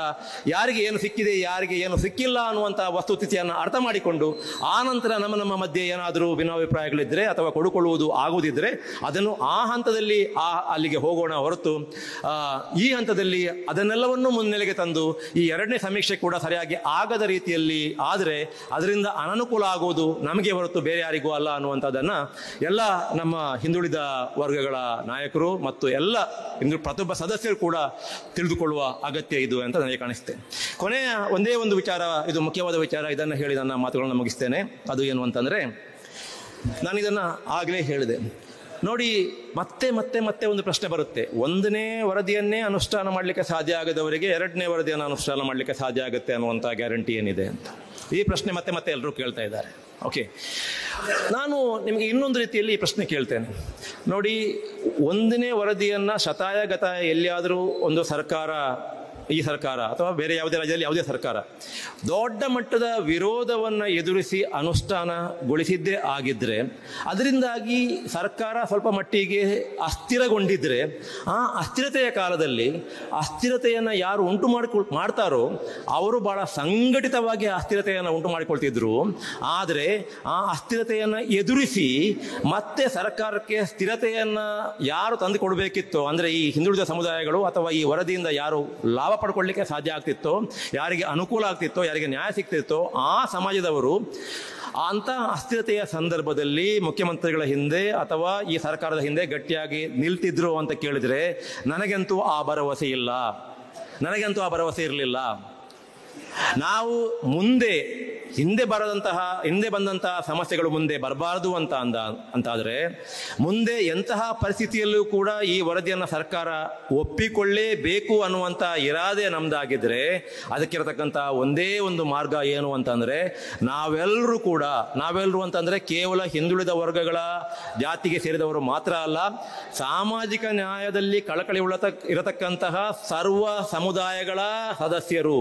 ಯಾರಿಗೆ ಏನು ಸಿಕ್ಕಿದೆ, ಯಾರಿಗೆ ಏನು ಸಿಕ್ಕಿಲ್ಲ ಅನ್ನುವಂಥ ವಸ್ತುಸ್ಥಿತಿಯನ್ನು ಅರ್ಥ ಮಾಡಿಕೊಂಡು ಆ ನಂತರ ನಮ್ಮ ಮಧ್ಯೆ ಏನಾದರೂ ಭಿನ್ನಾಭಿಪ್ರಾಯಗಳಿದ್ದರೆ ಅಥವಾ ಕೊಡುಕೊಳ್ಳುವುದು ಆಗುವುದಿದ್ದರೆ ಅದನ್ನು ಆ ಹಂತದಲ್ಲಿ ಅಲ್ಲಿಗೆ ಹೋಗೋಣ ಹೊರತು ಈ ಹಂತದಲ್ಲಿ ಅದನ್ನೆಲ್ಲವನ್ನು ಮುನ್ನೆಲೆಗೆ ತಂದು ಈ ಎರಡನೇ ಸಮೀಕ್ಷೆ ಕೂಡ ಸರಿಯಾಗಿ ಆಗದ ರೀತಿಯಲ್ಲಿ ಆದರೆ ಅದರಿಂದ ಅನನುಕೂಲ ಆಗುವುದು ನಮಗೆ ಹೊರತು ಬೇರೆ ಯಾರಿಗೂ ಅಲ್ಲ ಅನ್ನುವಂಥದ್ದನ್ನು ಎಲ್ಲ ನಮ್ಮ ಹಿಂದುಳಿದ ವರ್ಗಗಳ ನಾಯಕರು ಮತ್ತು ಎಲ್ಲ ಪ್ರತಿಯೊಬ್ಬ ಸದಸ್ಯರು ಕೂಡ ತಿಳಿದುಕೊಳ್ಳುವ ಅಗತ್ಯ ಇದು ಅಂತ ನನಗೆ ಕಾಣಿಸುತ್ತೆ. ಕೊನೆಯ ಒಂದೇ ಒಂದು ವಿಚಾರ, ಇದು ಮುಖ್ಯವಾದ ವಿಚಾರ, ಇದನ್ನು ಹೇಳಿ ನನ್ನ ಮಾತುಗಳನ್ನು ಮುಗಿಸ್ತೇನೆ. ಅದು ಏನು ಅಂತಂದರೆ, ನಾನಿದನ್ನು ಆಗಲೇ ಹೇಳಿದೆ ನೋಡಿ, ಮತ್ತೆ ಮತ್ತೆ ಮತ್ತೆ ಒಂದು ಪ್ರಶ್ನೆ ಬರುತ್ತೆ. ಒಂದನೇ ವರದಿಯನ್ನೇ ಅನುಷ್ಠಾನ ಮಾಡಲಿಕ್ಕೆ ಸಾಧ್ಯ ಆಗದವರಿಗೆ ಎರಡನೇ ವರದಿಯನ್ನು ಅನುಷ್ಠಾನ ಮಾಡಲಿಕ್ಕೆ ಸಾಧ್ಯ ಆಗುತ್ತೆ ಅನ್ನುವಂಥ ಗ್ಯಾರಂಟಿ ಏನಿದೆ ಅಂತ ಈ ಪ್ರಶ್ನೆ ಮತ್ತೆ ಮತ್ತೆ ಎಲ್ಲರೂ ಕೇಳ್ತಾ ಇದ್ದಾರೆ. ಓಕೆ, ನಾನು ನಿಮಗೆ ಇನ್ನೊಂದು ರೀತಿಯಲ್ಲಿ ಈ ಪ್ರಶ್ನೆ ಕೇಳ್ತೇನೆ ನೋಡಿ. ಒಂದನೇ ವರದಿಯನ್ನು ಶತಾಯಗತಾಯ ಎಲ್ಲಿಯಾದರೂ ಒಂದು ಸರ್ಕಾರ, ಈ ಸರ್ಕಾರ ಅಥವಾ ಬೇರೆ ಯಾವುದೇ ರಾಜ್ಯದಲ್ಲಿ ಯಾವುದೇ ಸರ್ಕಾರ ದೊಡ್ಡ ಮಟ್ಟದ ವಿರೋಧವನ್ನು ಎದುರಿಸಿ ಅನುಷ್ಠಾನಗೊಳಿಸಿದ್ದೇ ಆಗಿದ್ದರೆ, ಅದರಿಂದಾಗಿ ಸರ್ಕಾರ ಸ್ವಲ್ಪ ಮಟ್ಟಿಗೆ ಅಸ್ಥಿರಗೊಂಡಿದ್ದರೆ, ಆ ಅಸ್ಥಿರತೆಯ ಕಾಲದಲ್ಲಿ ಅಸ್ಥಿರತೆಯನ್ನು ಯಾರು ಉಂಟು ಮಾಡ್ತಾರೋ ಅವರು ಭಾಳ ಸಂಘಟಿತವಾಗಿ ಅಸ್ಥಿರತೆಯನ್ನು ಉಂಟು ಮಾಡಿಕೊಳ್ತಿದ್ರು. ಆದರೆ ಆ ಅಸ್ಥಿರತೆಯನ್ನು ಎದುರಿಸಿ ಮತ್ತೆ ಸರ್ಕಾರಕ್ಕೆ ಸ್ಥಿರತೆಯನ್ನು ಯಾರು ತಂದು ಕೊಡಬೇಕಿತ್ತೋ, ಅಂದರೆ ಈ ಹಿಂದುಳಿದ ಸಮುದಾಯಗಳು ಅಥವಾ ಈ ವರದಿಯಿಂದ ಯಾರು ಲಾಭ ಪಡ್ಕೊಳ್ಳಿಕ್ಕೆ ಸಾಧ್ಯ ಆಗ್ತಿತ್ತೋ, ಯಾರಿಗೆ ಅನುಕೂಲ ಆಗ್ತಿತ್ತೋ, ಯಾರಿಗೆ ನ್ಯಾಯ ಸಿಗ್ತಿತ್ತೋ ಆ ಸಮಾಜದವರು ಅಂತ ಅಸ್ಥಿರತೆಯ ಸಂದರ್ಭದಲ್ಲಿ ಮುಖ್ಯಮಂತ್ರಿಗಳ ಹಿಂದೆ ಅಥವಾ ಈ ಸರ್ಕಾರದ ಹಿಂದೆ ಗಟ್ಟಿಯಾಗಿ ನಿಲ್ತಿದ್ರು ಅಂತ ಕೇಳಿದರೆ ನನಗಂತೂ ಆ ಭರವಸೆ ಇಲ್ಲ, ನನಗಂತೂ ಆ ಭರವಸೆ ಇರಲಿಲ್ಲ. ನಾವು ಹಿಂದೆ ಬಂದಂತಹ ಸಮಸ್ಯೆಗಳು ಮುಂದೆ ಬರಬಾರದು ಅಂತಾದರೆ ಮುಂದೆ ಎಂತಹ ಪರಿಸ್ಥಿತಿಯಲ್ಲೂ ಕೂಡ ಈ ವರದಿಯನ್ನು ಸರ್ಕಾರ ಒಪ್ಪಿಕೊಳ್ಳೇಬೇಕು ಅನ್ನುವಂಥ ಇರಾದೆ ನಮ್ದಾಗಿದ್ರೆ ಅದಕ್ಕಿರತಕ್ಕಂಥ ಒಂದೇ ಒಂದು ಮಾರ್ಗ ಏನು ಅಂತಂದರೆ, ನಾವೆಲ್ಲರೂ ಅಂತಂದರೆ ಕೇವಲ ಹಿಂದುಳಿದ ವರ್ಗಗಳ ಜಾತಿಗೆ ಸೇರಿದವರು ಮಾತ್ರ ಅಲ್ಲ, ಸಾಮಾಜಿಕ ನ್ಯಾಯದಲ್ಲಿ ಕಳಕಳಿ ಇರತಕ್ಕಂತಹ ಸರ್ವ ಸಮುದಾಯಗಳ ಸದಸ್ಯರು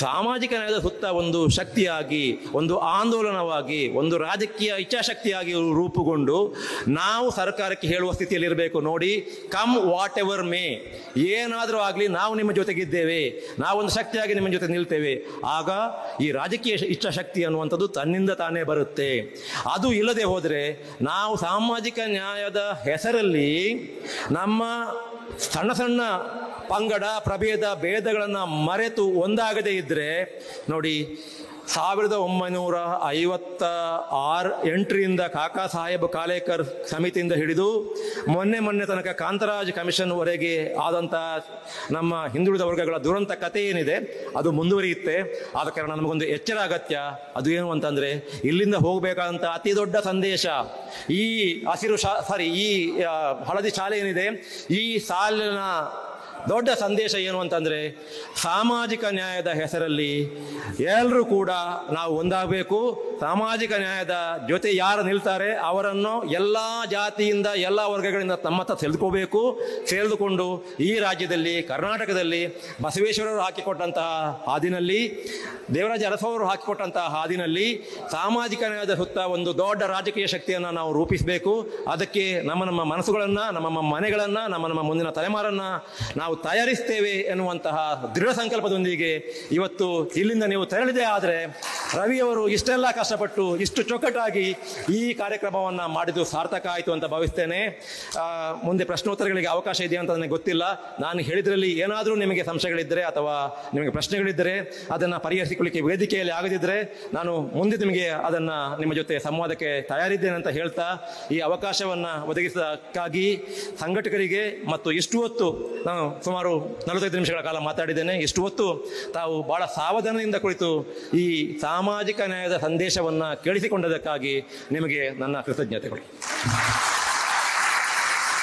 ಸಾಮಾಜಿಕ ನ್ಯಾಯದ ಸುತ್ತ ಒಂದು ಶಕ್ತಿಯಾಗಿ, ಒಂದು ಆಂದೋಲನವಾಗಿ, ಒಂದು ರಾಜಕೀಯ ಇಚ್ಛಾಶಕ್ತಿಯಾಗಿ ರೂಪುಗೊಂಡು ನಾವು ಸರ್ಕಾರಕ್ಕೆ ಹೇಳುವ ಸ್ಥಿತಿಯಲ್ಲಿ ಇರಬೇಕು. ನೋಡಿ, ಕಮ್ ವಾಟ್ ಎವರ್ ಮೇ, ಏನಾದರೂ ಆಗಲಿ ನಾವು ನಿಮ್ಮ ಜೊತೆಗಿದ್ದೇವೆ, ನಾವೊಂದು ಶಕ್ತಿಯಾಗಿ ನಿಮ್ಮ ಜೊತೆ ನಿಲ್ತೇವೆ. ಆಗ ಈ ರಾಜಕೀಯ ಇಚ್ಛಾಶಕ್ತಿ ಅನ್ನುವಂಥದ್ದು ತನ್ನಿಂದ ತಾನೇ ಬರುತ್ತೆ. ಅದು ಇಲ್ಲದೆ ಹೋದರೆ ನಾವು ಸಾಮಾಜಿಕ ನ್ಯಾಯದ ಹೆಸರಲ್ಲಿ ನಮ್ಮ ಸಣ್ಣ ಸಣ್ಣ ಪಂಗಡ ಪ್ರಭೇದ ಭೇದಗಳನ್ನು ಮರೆತು ಒಂದಾಗದೇ ಇದ್ದರೆ ನೋಡಿ 1958ರಿಂದ ಕಾಕಾ ಸಾಹೇಬ್ ಕಾಲೇಕರ್ ಸಮಿತಿಯಿಂದ ಹಿಡಿದು ಮೊನ್ನೆ ತನಕ ಕಾಂತರಾಜ್ ಕಮಿಷನ್ವರೆಗೆ ಆದಂಥ ನಮ್ಮ ಹಿಂದುಳಿದ ವರ್ಗಗಳ ದುರಂತ ಕಥೆ ಏನಿದೆ ಅದು ಮುಂದುವರಿಯುತ್ತೆ. ಆದ ಕಾರಣ ನಮಗೊಂದು ಎಚ್ಚರ ಅಗತ್ಯ. ಅದು ಏನು ಅಂತಂದರೆ, ಇಲ್ಲಿಂದ ಹೋಗಬೇಕಾದಂಥ ಅತಿ ದೊಡ್ಡ ಸಂದೇಶ ಈ ಈ ಹಳದಿ ಶಾಲೆ ಏನಿದೆ, ಈ ಸಾಲಿನ ದೊಡ್ಡ ಸಂದೇಶ ಏನು ಅಂತಂದರೆ, ಸಾಮಾಜಿಕ ನ್ಯಾಯದ ಹೆಸರಲ್ಲಿ ಎಲ್ಲರೂ ಕೂಡ ನಾವು ಒಂದಾಗಬೇಕು. ಸಾಮಾಜಿಕ ನ್ಯಾಯದ ಜೊತೆ ಯಾರು ನಿಲ್ತಾರೆ ಅವರನ್ನು ಎಲ್ಲ ಜಾತಿಯಿಂದ ಎಲ್ಲ ವರ್ಗಗಳಿಂದ ತಮ್ಮತ್ತ ಸೆಳೆದುಕೊಂಡು ಈ ರಾಜ್ಯದಲ್ಲಿ, ಕರ್ನಾಟಕದಲ್ಲಿ ಬಸವೇಶ್ವರರು ಹಾಕಿಕೊಟ್ಟಂತಹ ಹಾದಿನಲ್ಲಿ, ದೇವರಾಜ ಅರಸವರು ಹಾಕಿಕೊಟ್ಟಂತಹ ಹಾದಿನಲ್ಲಿ ಸಾಮಾಜಿಕ ನ್ಯಾಯದ ಸುತ್ತ ಒಂದು ದೊಡ್ಡ ರಾಜಕೀಯ ಶಕ್ತಿಯನ್ನು ನಾವು ರೂಪಿಸಬೇಕು. ಅದಕ್ಕೆ ನಮ್ಮ ಮನಸ್ಸುಗಳನ್ನು, ನಮ್ಮ ಮನೆಗಳನ್ನು, ನಮ್ಮ ಮುಂದಿನ ತಲೆಮಾರನ್ನು ನಾವು ತಯಾರಿಸ್ತೇವೆ ಎನ್ನುವಂತಹ ದೃಢ ಸಂಕಲ್ಪದೊಂದಿಗೆ ಇವತ್ತು ಇಲ್ಲಿಂದ ನೀವು ತೆರಳಿದೆ. ಆದರೆ ರವಿಯವರು ಇಷ್ಟೆಲ್ಲ ಕಷ್ಟಪಟ್ಟು ಇಷ್ಟು ಚೊಕ್ಕಟಾಗಿ ಈ ಕಾರ್ಯಕ್ರಮವನ್ನು ಮಾಡಿದ್ದು ಸಾರ್ಥಕ ಆಯಿತು ಅಂತ ಭಾವಿಸ್ತೇನೆ. ಮುಂದೆ ಪ್ರಶ್ನೋತ್ತರಗಳಿಗೆ ಅವಕಾಶ ಇದೆಯಾ ಅಂತ ನನಗೆ ಗೊತ್ತಿಲ್ಲ. ನಾನು ಹೇಳಿದ್ರಲ್ಲಿ ಏನಾದರೂ ನಿಮಗೆ ಸಂಶಯಗಳಿದ್ದರೆ ಅಥವಾ ನಿಮಗೆ ಪ್ರಶ್ನೆಗಳಿದ್ದರೆ ಅದನ್ನು ಪರಿಹರಿಸಿಕೊಳ್ಳಿಕ್ಕೆ ವೇದಿಕೆಯಲ್ಲಿ ಆಗದಿದ್ದರೆ ನಾನು ಮುಂದೆ ನಿಮಗೆ ಅದನ್ನು ನಿಮ್ಮ ಜೊತೆ ಸಂವಾದಕ್ಕೆ ತಯಾರಿದ್ದೇನೆ ಅಂತ ಹೇಳ್ತಾ, ಈ ಅವಕಾಶವನ್ನು ಒದಗಿಸಕ್ಕಾಗಿ ಸಂಘಟಕರಿಗೆ ಮತ್ತು ಇಷ್ಟು ಹೊತ್ತು ನಾನು ಸುಮಾರು 45 ನಿಮಿಷಗಳ ಕಾಲ ಮಾತಾಡಿದ್ದೇನೆ. ಇಷ್ಟು ಹೊತ್ತು ತಾವು ಬಹಳ ಸಾವಧಾನದಿಂದ ಕುಳಿತು ಈ ಸಾಮಾಜಿಕ ನ್ಯಾಯದ ಸಂದೇಶವನ್ನು ಕೇಳಿಸಿಕೊಂಡದಕ್ಕಾಗಿ ನಿಮಗೆ ನನ್ನ ಕೃತಜ್ಞತೆಗಳು.